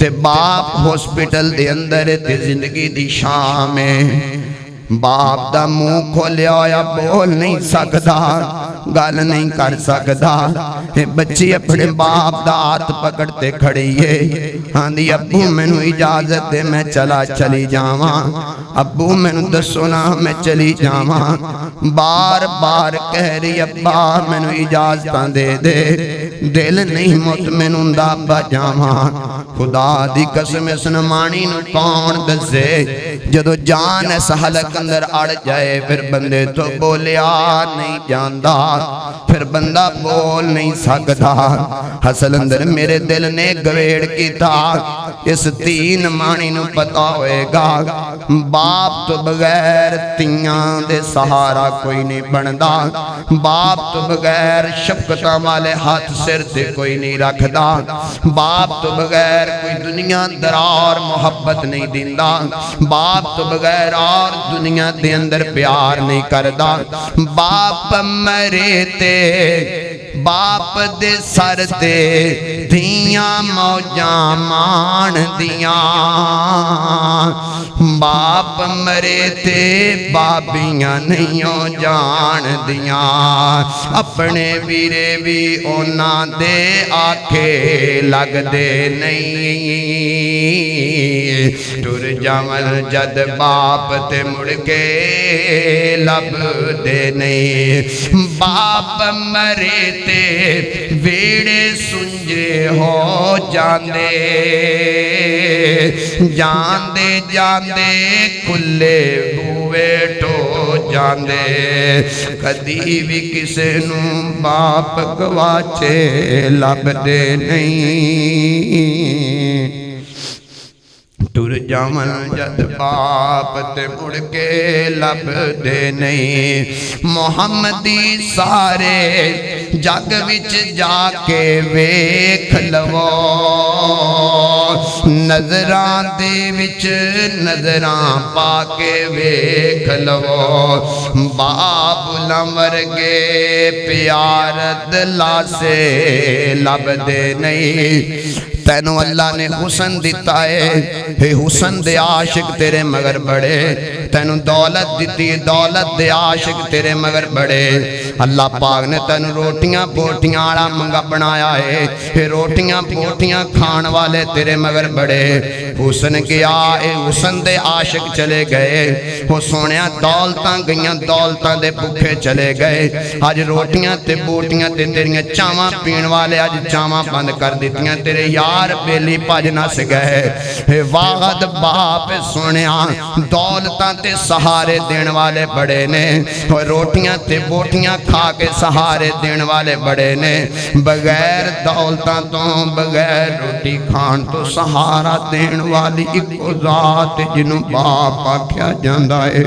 تے باپ ہاسپٹل دے اندر تے زندگی دی شام ہے باپ دا منہ کھولیا ہویا بول نہیں سکدا گل نہیں کر سکدا بچی اپنے باپ دا ہاتھ پکڑتے کھڑی ہے آندی ابو مینو اجازت دے میں چلی جاواں ابو مینو دسو نا میں چلی جاواں بار بار کہہ رہی ابا مینو اجازتاں دے دے دل نہیں مطمئن ہوندا ابا جاواں خدا دی قسم اس نمانی نو کون دسے جدو جان اس حلق اندر اڑ جائے پھر بندے تو بولیا نہیں جاندا پھر بندہ بول نہیں سکتا حسل اندر میرے دل نے گویڑ کی تھا اس تین مانی نو پتا ہوئے گا باپ تو بغیر تیاں دے سہارا کوئی نہیں بندا باپ تو بغیر شفقتاں والے ہاتھ سر تے کوئی نہیں رکھدا باپ تو بغیر کوئی دنیا درار محبت نہیں دیندا باپ تو بغیر اور دنیا دے اندر پیار نہیں کردا باپ مرے تے باپ دے سر تے دھیاں موجاں مان دیاں باپ مرے تے بابیاں نہیں جان دیاں اپنے ویرے بھی اونا دے آکھے لگ دے نہیں ٹر جاون جد باپ تے مڑ کے لب دے نہیں باپ مرے تے ویڑے سنجے ہو جاندے جاندے جاندے کھلے بوئے ٹو جاندے کدی بھی کسے نو باپ گواچے لب دے نہیں ٹر جاون جد باپ تے مڑ کے لب دے نہیں محمدی سارے جگ وچ جا کے ویکھ لو نظراں دے وچ نظراں پا کے ویکھ لو باپ ورگے پیار دلا سے لب دے نہیں تینو اللہ نے حسن دیتا ہے حسن دے عاشق تیرے مگر بڑے تینو دولت دیتی دولت دے عاشق تیرے مگر بڑے اللہ پاک نے تینو روٹیاں بوٹیاں آڑا منگا بنایا ہے روٹیاں بوٹیاں کھان والے تیرے مگر بڑے حسن گیا حسن دے عاشق چلے گئے وہ سونیاں دولتاں گئیاں دولتاں دے بھوکے چلے گئے آج روٹیاں تے بوٹیاں تے تیریاں چاواں پین والے آج چاواں بند کر دیتیاں تیرے یار بیلی پاجنا سے گئے واغد باپ سونیاں دولتاں تے سہارے دین والے بڑے نے روٹیاں تے بوٹیاں کھا کے سہارے دین والے بڑے نے بغیر دولتاں تو بغیر روٹی کھان تو سہارا دین والی ایک ذات جنوں باپ آکھیا جاندا ہے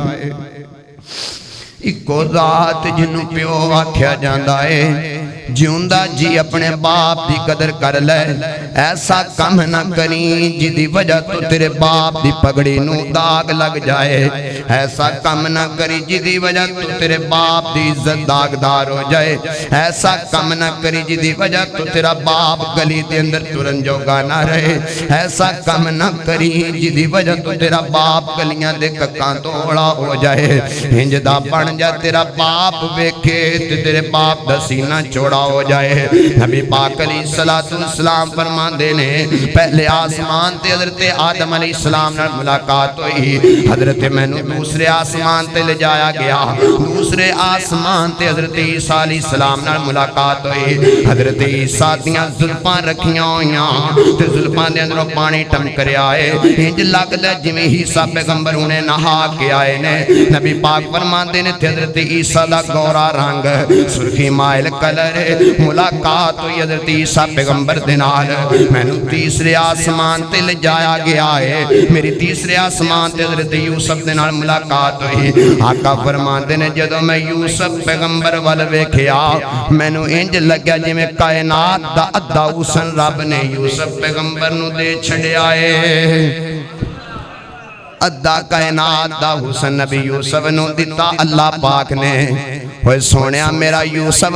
ایک ذات جنوں پیو آکھیا جاندا ہے جیوندہ جی اپنے باپ دی قدر کر لے ایسا کم نہ کریں جدی وجہ تو تیرے باپ دی پگڑی نو داغ لگ جائے ایسا کم نہ کری جدی وجہ تو تیرے باپ دی عزت داغدار ہو جائے ایسا کم نہ کری جدی وجہ تو تیرا باپ گلی دے اندر ترن جوگا نہ رہے ایسا کم نہ کری جدی وجہ تو تیرا باپ گلیاں دے ککاں توڑا ہو جائے ہنجدہ بن جا تیرا باپ ویکھے تیرے باپ دا سینہ چھوڑا ہو جائے نبی پاک علیہ السلام فرمان دینے پہلے آسمان تے حضرت آدم علیہ السلام نے ملاقات ہوئی حضرت میں نے دوسرے آسمان تے لے جایا گیا دوسرے آسمان تے حضرت عیسیٰ علیہ السلام نے ملاقات ہوئی حضرت عیسیٰ دیاں ظلفاں رکھیاں ہویاں تے ظلفاں دے اندروں پانی ٹمک رہا ہے انج لگ دے جویں عیسیٰ پیغمبر انہیں نہا کے آئے نے نبی پاک فرمان دینے تے حضرت عیسیٰ دا گورا رنگ سرخی مائل کلر ملاقات ہوئی حضرت عیسیٰ پیغمبر دینال میں نے تیسرے آسمان تے لے جایا گیا ہے میری تیسرے آسمان تے حضرت یوسف دینال ملاقات ہوئی آقا فرمان دینے جدو میں یوسف پیغمبر والوے کھیا میں نے انج لگیا جی میں کائنات دا ادھا حسن رب نے یوسف پیغمبر نو دے چھڑے آئے ادھا کائنات دا حسن نبی یوسف نو دیتا اللہ پاک نے وہ سونیا میرا یوسف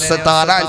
17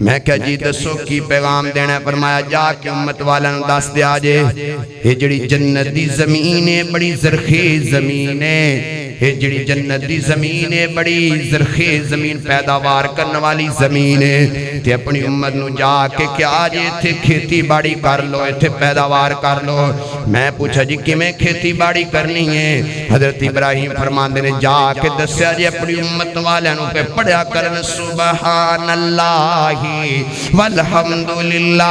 میں کہا جی دسو کی پیغام دینا ہے؟ فرمایا جا کے امت والا نو دس دیا جے یہ جڑی جنت دی زمین ہے بڑی زرخیز زمین ہے، یہ جڑی جنت دی زمین ہے بڑی زرخیز زمین پیداوار کرنے والی زمین ہے، تے اپنی امت نو جا کے کیا جے تھے کھیتی باڑی کر لو، تھے پیداوار کر لو۔ میں پوچھا جی کہ میں کھیتی باڑی کرنی ہے؟ حضرت ابراہیم فرماندے نے جا کے دسیا جی اپنی امت والے نو پہ پڑھیا کرن سبحان اللہ والحمدللہ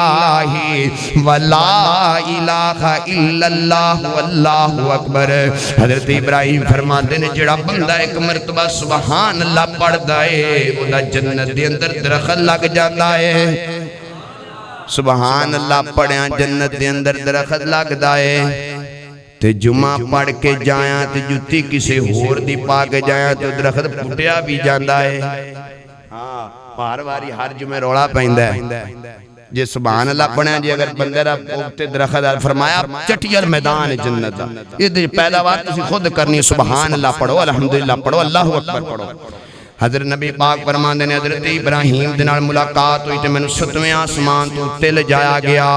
ولا الہ الا اللہ واللہ اکبر۔ حضرت ابراہیم فرماندے نے جڑا بندہ ایک مرتبہ سبحان اللہ پڑھ دائے وہ دا جنت دے اندر درخت لگ جاتا ہے۔ سبحان اللہ پڑھیاں جنت دے اندر درخت لگ دائے، تے جمعہ پڑھ کے جایاں تے جتی کسے ہور دی پا کے جایاں تے درخت پھٹیا بھی جاندہ ہے۔ ہاں بار باری ہر جمعہ روڑا پہندہ ہے جی سبحان اللہ پڑھیں جی اگر بندے رہا پوکتے درخت فرمایا چٹیل میدان جنت یہ پہلا بات تسی خود کرنی سبحان اللہ پڑھو الحمدللہ پڑھو اللہ اکبر پڑھو۔ حضرت نبی پاک فرماندے نے حضرت ابراہیم دنال ملاقات ہوئی تے میں نے 7ویں آسمان تو تل جایا گیا۔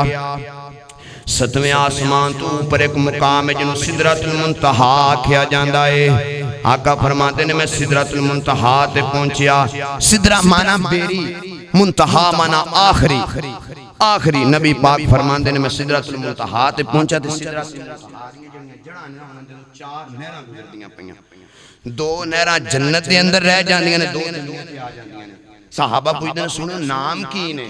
7ویں آسمان تو اوپر ایک مقام ہے جنہوں سدرۃ المنتہا کیا جاندہ ہے۔ آقا فرماتے نے میں سدرۃ المنتہا تے پہنچیا۔ سدرہ مانا بیری، منتہا مانا آخری، آخری نبی پاک فرماندے نے میں سدرۃ المنتہا تے پہنچا تے سدرۃ المنتہا چار نہراں گزردیاں پئیاں، دو نہراں جنت دے اندر رہ جاندیاں نے، دو دنیا تے آ جاندیاں نے۔ صحابہ پوچھتے ہیں سنو نام کی نے؟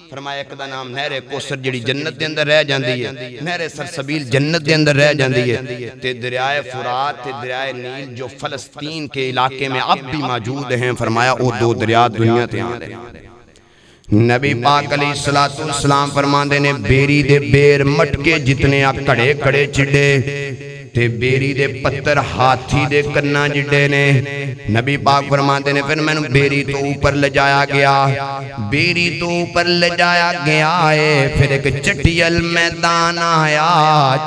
فرمایا ایک دا نام نہر کوثر جڑی جنت دے اندر رہ جاندی ہے، نہر سرسبیل جنت دے اندر رہ جاندی ہے، تے دریائے فرات تے دریائے نیل جو فلسطین کے علاقے میں اب بھی موجود ہیں، فرمایا وہ دو دریا دنیا تے آن دے۔ نبی پاک علیہ السلام فرماندے نے بیری دے بیر مٹکے جتنے آ کڑے کڑے چڑے تے بیری دے پتر ہاتھی دے کرنا جڑے نے۔ نبی پاک فرماتے نے پھر میں نے بیری تو اوپر لے جایا گیا، بیری تو اوپر لے جایا گیا ہے، پھر ایک چٹیل میدان آیا،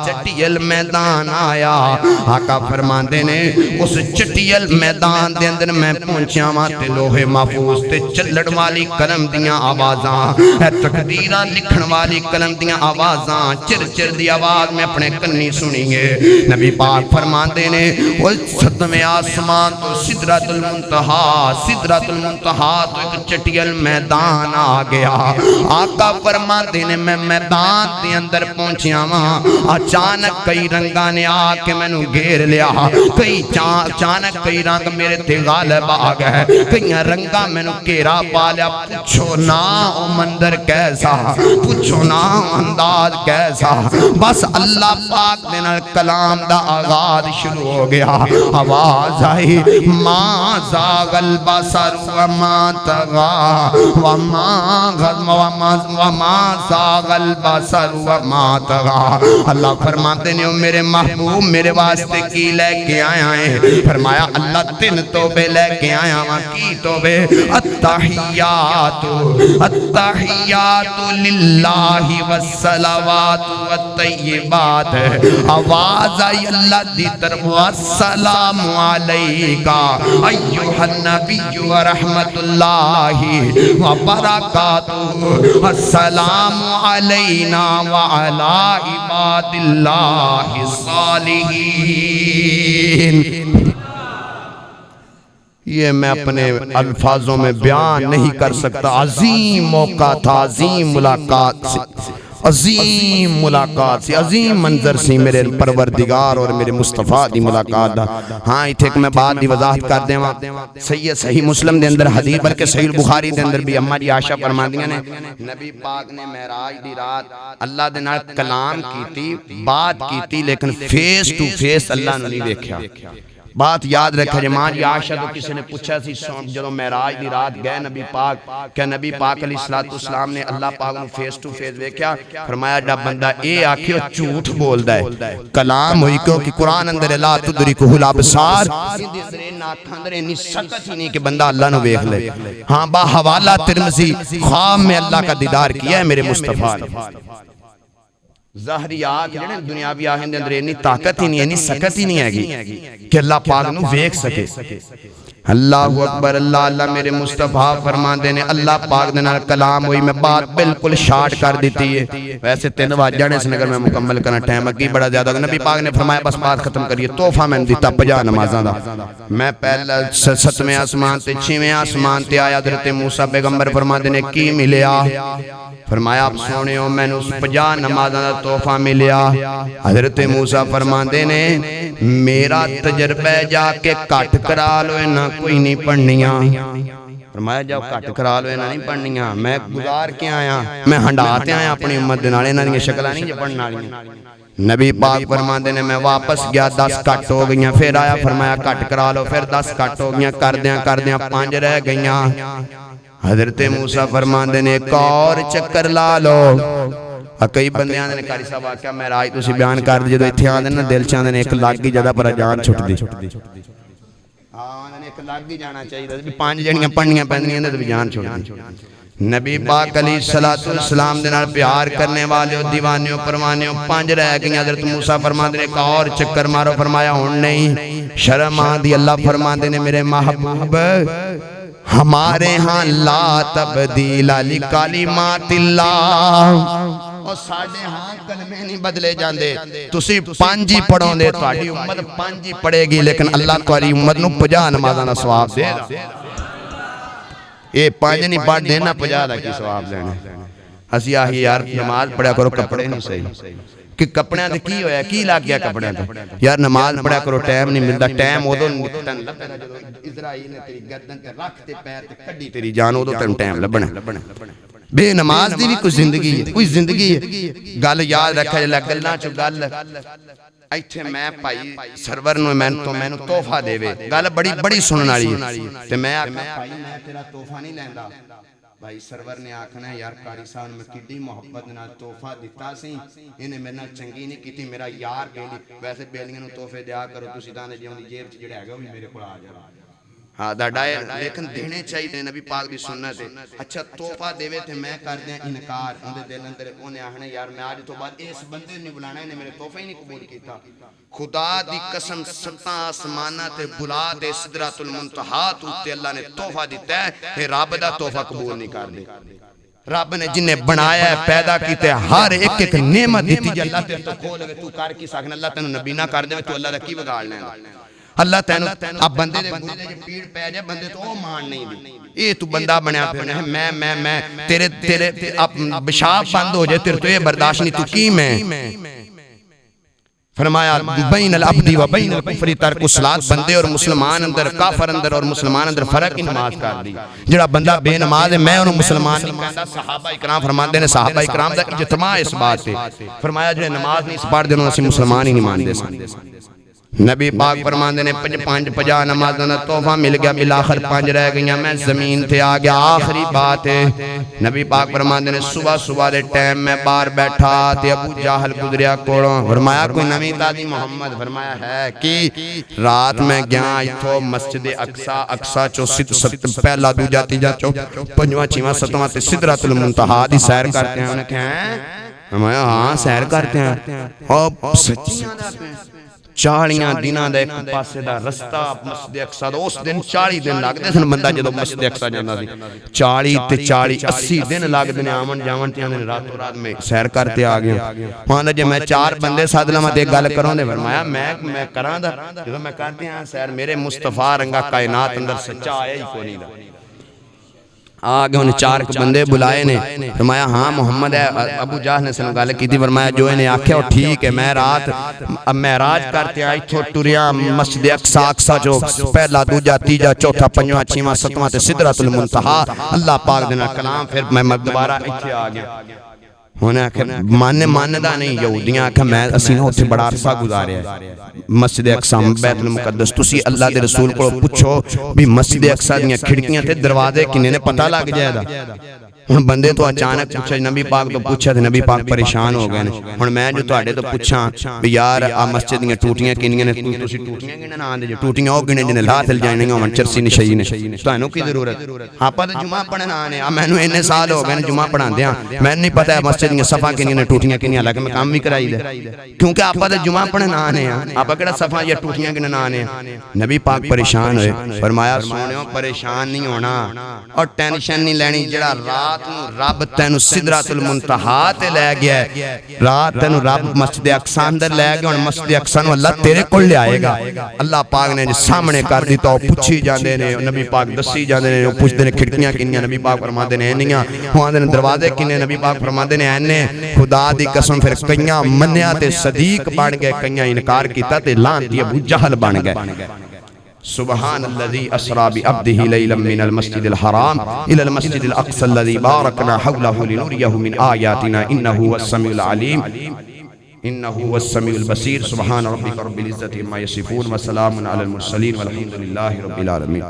چٹیل میدان آیا۔ آقا فرماتے نے اس چٹیل میدان دے اندر میں پہنچیا ماں تے لوہے محفوظ تے چلڑ والی قلم دیاں آوازاں، تقدیرہ لکھن والی قلم دیاں آوازاں، چر چر دی آواز میں اپنے کنی سنی ہے۔ نبی پاک فرماندے نے وہ 7ویں آسمان تو سدرۃ المنتہا، سدرۃ المنتہا تو ایک چٹیل میدان آ گیا۔ آقا فرماندے نے میں میدان دے اندر پہنچیا ماں، اچانک کئی رنگاں نے آ کے میں نو گھیر لیا، کئی اچانک کئی رنگ میرے تے غالب آ گئے، کئی رنگاں میں نو گھیرا پا لیا۔ پوچھو نا او مندر کیسا، پوچھو نا انداز کیسا، بس اللہ پاک نے کلام دا آغاز شروع ہو گیا۔ آواز آئی ما زاغ البصر وما طغى وما زاغ البصر وما طغى۔ اللہ فرماتے ہیں میرے محبوب میرے واسطے کی لے کے آیا ہے؟ فرمایا اللہ 3 توبے لے کے آیا ہوں۔ کی توبے؟ التحیات التحیات للہ والصلوات والطیبات۔ آواز آئی اللہ دی طرف السلام علیکہ ایوہ النبی ورحمت اللہ وبرکاتہ، السلام علینا وعلا عباد اللہ الصالحین۔ یہ میں اپنے الفاظوں میں بیان نہیں کر سکتا، عظیم موقع تھا، عظیم ملاقات سے، عظیم ملاقات سی، عظیم منظر سی میرے پروردگار اور میرے مصطفیٰ دی ملاقات دا۔ ہاں ایتھے ایک میں بات دی وضاحت کر دیں، صحیح مسلم دے اندر حدیث بلکہ صحیح بخاری دے اندر بھی اماں جی عائشہ فرماندیاں نے نبی پاک نے معراج دی رات اللہ دے نال کلام کیتی، بات کیتی، لیکن فیس ٹو فیس اللہ نے نہیں دیکھا۔ بات یاد رکھا جماعت جی عائشہ تو کسی نے پوچھا سی جب معراج دی رات گئے نبی پاک، کیا نبی پاک علیہ السلام نے اللہ پاک نے فیس ٹو فیس دیکھا؟ فرمایا جب بندہ اے آکھے جھوٹ بول دا ہے، کلام ہوئی کہ قرآن اندر لا تدرکہ الابصار، اندر انی سکت ہی نہیں کہ بندہ اللہ نو دیکھ لے۔ ہاں با حوالہ ترمذی خواب میں اللہ کا دیدار کیا ہے میرے مصطفیٰ نے۔ ظاہری آگ جڑے دنیاوی آہن دے اندر اینی طاقت ہی نہیں، اینی سکت ہی نہیں ہے گی کہ اللہ پاک نو ویکھ سکے۔ اللہ اکبر اللہ اللہ میرے مصطفیٰ فرماندے نے اللہ پاک دے نال کلام ہوئی میں بات بالکل شارٹ کر دیتی ہے ویسے 3 واج جانے سے اگر میں مکمل کرنا ٹائم اگی بڑا زیادہ نبی پاک نے فرمایا بس بات ختم کریے تحفہ میں دیتا 50 نمازاں دا میں پہلا 7ویں آسمان تے 6ویں آسمان تے آیا حضرت موسیٰ پیغمبر فرماندے نے کی ملیا فرمایا آپ سونے ہو میں نے اس 50 نمازاں دا تحفہ ملیا حضرت موسیٰ فرماندے نے میرا تجربہ جا کے کٹ کرا لو نہ کوئی نہیں پڑھنیاں فرمایا جاؤ کٹ کرا لو نہ نہیں پڑھنیاں میں گزار کے آیا میں ہنڈاتے آیا اپنی امت دے نال انہاں دی شکلاں نہیں جو پڑھن والیاں نبی پاک فرماندے نے میں واپس گیا 10 کٹ ہو گئیاں پھر آیا فرمایا کٹ کرا لو پھر 10 کٹ ہو گئیاں کردیاں 5 رہ گئیاں حضرت موسیٰ فرماندے نے ایک اور چکر لا لو کئی بندے آندے نے قاری صاحب آکھیا میں راج تسی بیان کر دی جدو ایتھے آندے نا دل چاندے نے ایک لگ گئی جدہ پر جان چھٹ دی ایک لگ گئی جانا چاہیے 5 جڑیاں پڑھنیاں پیندیاں تے بھی جان چھٹ دی نبی پاک علیہ السلام دے نال پیار کرنے والے دیوانیوں پروانیوں 5 رہ گئیں حضرت موسیٰ فرماندے نے ایک اور چکر مارو فرمایا ہن نہیں شرم آندی اللہ فرماندے نے میرے محبوب ہمارے ہاں لا تبدیل لکلمات اللہ اور ساڑھے ہاں کلمے نہیں بدلے جاندے تسی 5 ہی پڑھوں دے تواڈی امت 5 ہی پڑھے گی لیکن اللہ تواڈی امت نو 50 نمازاں دا ثواب دے گا اے 5 نہیں پڑھ دینا 50 دا کی ثواب دینا اسی آہی یار نماز پڑھیا کرو کپڑے نہیں صحیح کہ کپڑیاں تے کی ہویا کی لگ گیا کپڑیاں تے یار نماز پڑھیا کرو ٹائم نہیں ملدا ٹائم اودوں نکتن لبنا جدوں اسرائیل نے تیری گردن تے رکھ تے پیر تے کڈی تیری جان اودوں تینوں ٹائم لبنا بے نماز دی بھی کوئی زندگی ہے گل یاد رکھا جے گلاں چ گل ایتھے میں بھائی سرور نو مینوں تحفہ دیوے گل بڑی سنن والی ہے تے میں آکھاں بھائی میں تیرا تحفہ نہیں لیندا بھائی سرور نے آکھنا ہے یار قاری صاحب میں کڈی محبت نال تحفہ دتا سی انہیں میرے نال چنگی نہیں کیتی میرا یار بیلی ویسے بیلیاں نو تحفے دیا کرو تسی تاں نے جیوں دی جیب چ جڑا ہے وہ میرے کول آ جائے ہاں دا ڈائر لیکن دینے چاہیے نبی پاک دی سنت ہے اچھا تحفہ دیوے تھے میں کر دیں انکار اندے دل اندر اونے آہنے یار میں آج تو بعد اس بندے نے بلانا ہے میرے تحفہ ہی نہیں قبول کیتا خدا دی قسم 7 آسمانہ تے بلا دے سدرۃ المنتہا تے اللہ نے تحفہ دیتا ہے اے رب دا تحفہ قبول نہیں کر دے رب نے جنہیں بنایا ہے پیدا کیتے ہر ایک نعمت دیتی جے اللہ تے تو کھول گئے تو کر کی سکنا اللہ تینوں نبی نہ کر دے تو اللہ دا کی بگاڑ لینا اللہ تینوں اب بندے دے گردے جے پیڑ پہ جائے بندے تو او مان نہیں دی اے تو بندہ بنیا پھرنا ہے میں تیرے بشاب بند ہو جائے تیرے تو یہ برداشت نہیں تو کی میں فرمایا بین العبد و بین الکفر ترک الصلاۃ بندے اور مسلمان اندر کافر اندر اور مسلمان اندر فرق ہی نماز کر دی جڑا بندہ بے نماز ہے میں انہوں مسلمان نہیں کہندا صحابہ اکرام فرماندے نے صحابہ اکرام دا اجتماع اس بات تے فرمایا جو نماز نہیں اس پڑھ دے انہوں اسی مسلمان ہی نہیں ماندے سن نبی پاک فرماندے نے 50 نمازاں دا تحفہ مل گیا بالآخر 5 رہ گئیاں میں زمین تے آ گیا آخری بات ہے نبی پاک فرماندے نے صبح دے ٹائم میں باہر بیٹھا تے ابو جہل گزریا کولوں فرمایا کوئی نویں تازی محمد فرمایا ہے کہ رات میں گیا ایتھوں مسجد اقصی چو پہلا دوجا تیجا چو پنجواں چھواں ستواں تے سدرۃ المنتہا دی سیر کرتے ہیں انہیں کہیں فرمایا ہاں سیر کرتے ہیں اور سچیاں دا پہ 40 دنوں دا ایک پاسے دا رستہ مسجد اقصی دا اس دن 40 دن لگ دے سن بندہ جدو مسجد اقصی جانا سی 40 تے 40 80 دن لگ دنے آمن جاون تے آنے راتوں رات میں سیر کرتے آ گیا وہاں جے میں 4 بندے ساتھ لما تے گل کروں دے فرمایا میں کراں دا جدو میں کرتے ہیں سیر میرے مصطفیٰ رنگا کائنات اندر سچا آیا ہی کوئی نہیں دا آگے انہیں 4 بندے بلائے نے فرمایا ہاں محمد ہے ابو جہل نے سنو گالے کی تھی فرمایا جو انہیں آکھے اور ٹھیک ہے میں رات اب معراج کرتے آئی تھو ٹوریا مسجد اقصی جو پہلا دوجا تیجا چوتھا پنجواں چھواں ستواں تے سدرۃ المنتہا اللہ پاک دینا کلام پھر میں دوبارہ ایتھے آ گیا انہیں آکھے ماندا نہیں یہودیاں آکھے میں اسی نہ ہوتے بڑا عرصہ گزاریا ہے مسجد اقصی بیت المقدس تسی اللہ دے رسول کو پوچھو بھی مسجد اقصی دیاں کھڑکیاں تے دروازے کنے نے پتہ لگ جائے دا ہن بندے تو اچانک پوچھا نبی پاک تو پوچھا تے نبی پاک پریشان ہو گئے ہن میں جو تواڈے تو پوچھاں بھی یار آ مسجد دیاں ٹوٹیاں کنیاں نے تسی ٹوٹیاں گننا آندے جو ٹوٹیاں او گنے جنے لا تل جانے ہون چرسی نشئی نے تانوں کی ضرورت آپا تے جمعہ پڑھنا آنے مینوں اینے سال ہو گئے جمعہ پڑھاندیاں میں نہیں پتہ مسجد دیاں صفاں کنیاں نے ٹوٹیاں کنیاں لگ میں کام بھی کرائی دے کیونکہ آپا تے جمعہ پڑھنا آنے آپا کیڑا صفاں یا ٹوٹیاں گننا آنے نبی پاک پریشان ہوئے فرمایا سونیو پریشان نہیں ہونا اور ٹینشن نہیں لینی جڑا رات نو رب تینو سدرۃ المنتہا تے لے گیا ہے رات تینو رب مسجد اقصی اندر لے گیا اور مسجد اقصی نو اللہ تیرے کول لے آئے گا اللہ پاک نے سامنے کر دیتا او پوچھی جاندے نے نبی پاک دسی جاندے نے او پوچھدے نے کھڑکیاں کنیاں نبی پاک فرماندے نے اینیاں ہوندے نے دروازے کنے نبی پاک فرماندے نے اینے خدا دی قسم پھر کئیاں منیا تے صدیق بن گئے کئیاں انکار کیتا تے لعنتی ابو جہل بن گئے سبحان الذي أسرى بعبده ليلا من المسجد الحرام إلى المسجد الأقصى الذي باركنا حوله لنريه من آياتنا إنه هو السميع العليم إنه هو السميع البصير سبحان ربك رب العزة عما يصفون وسلام على المرسلين والحمد لله رب العالمين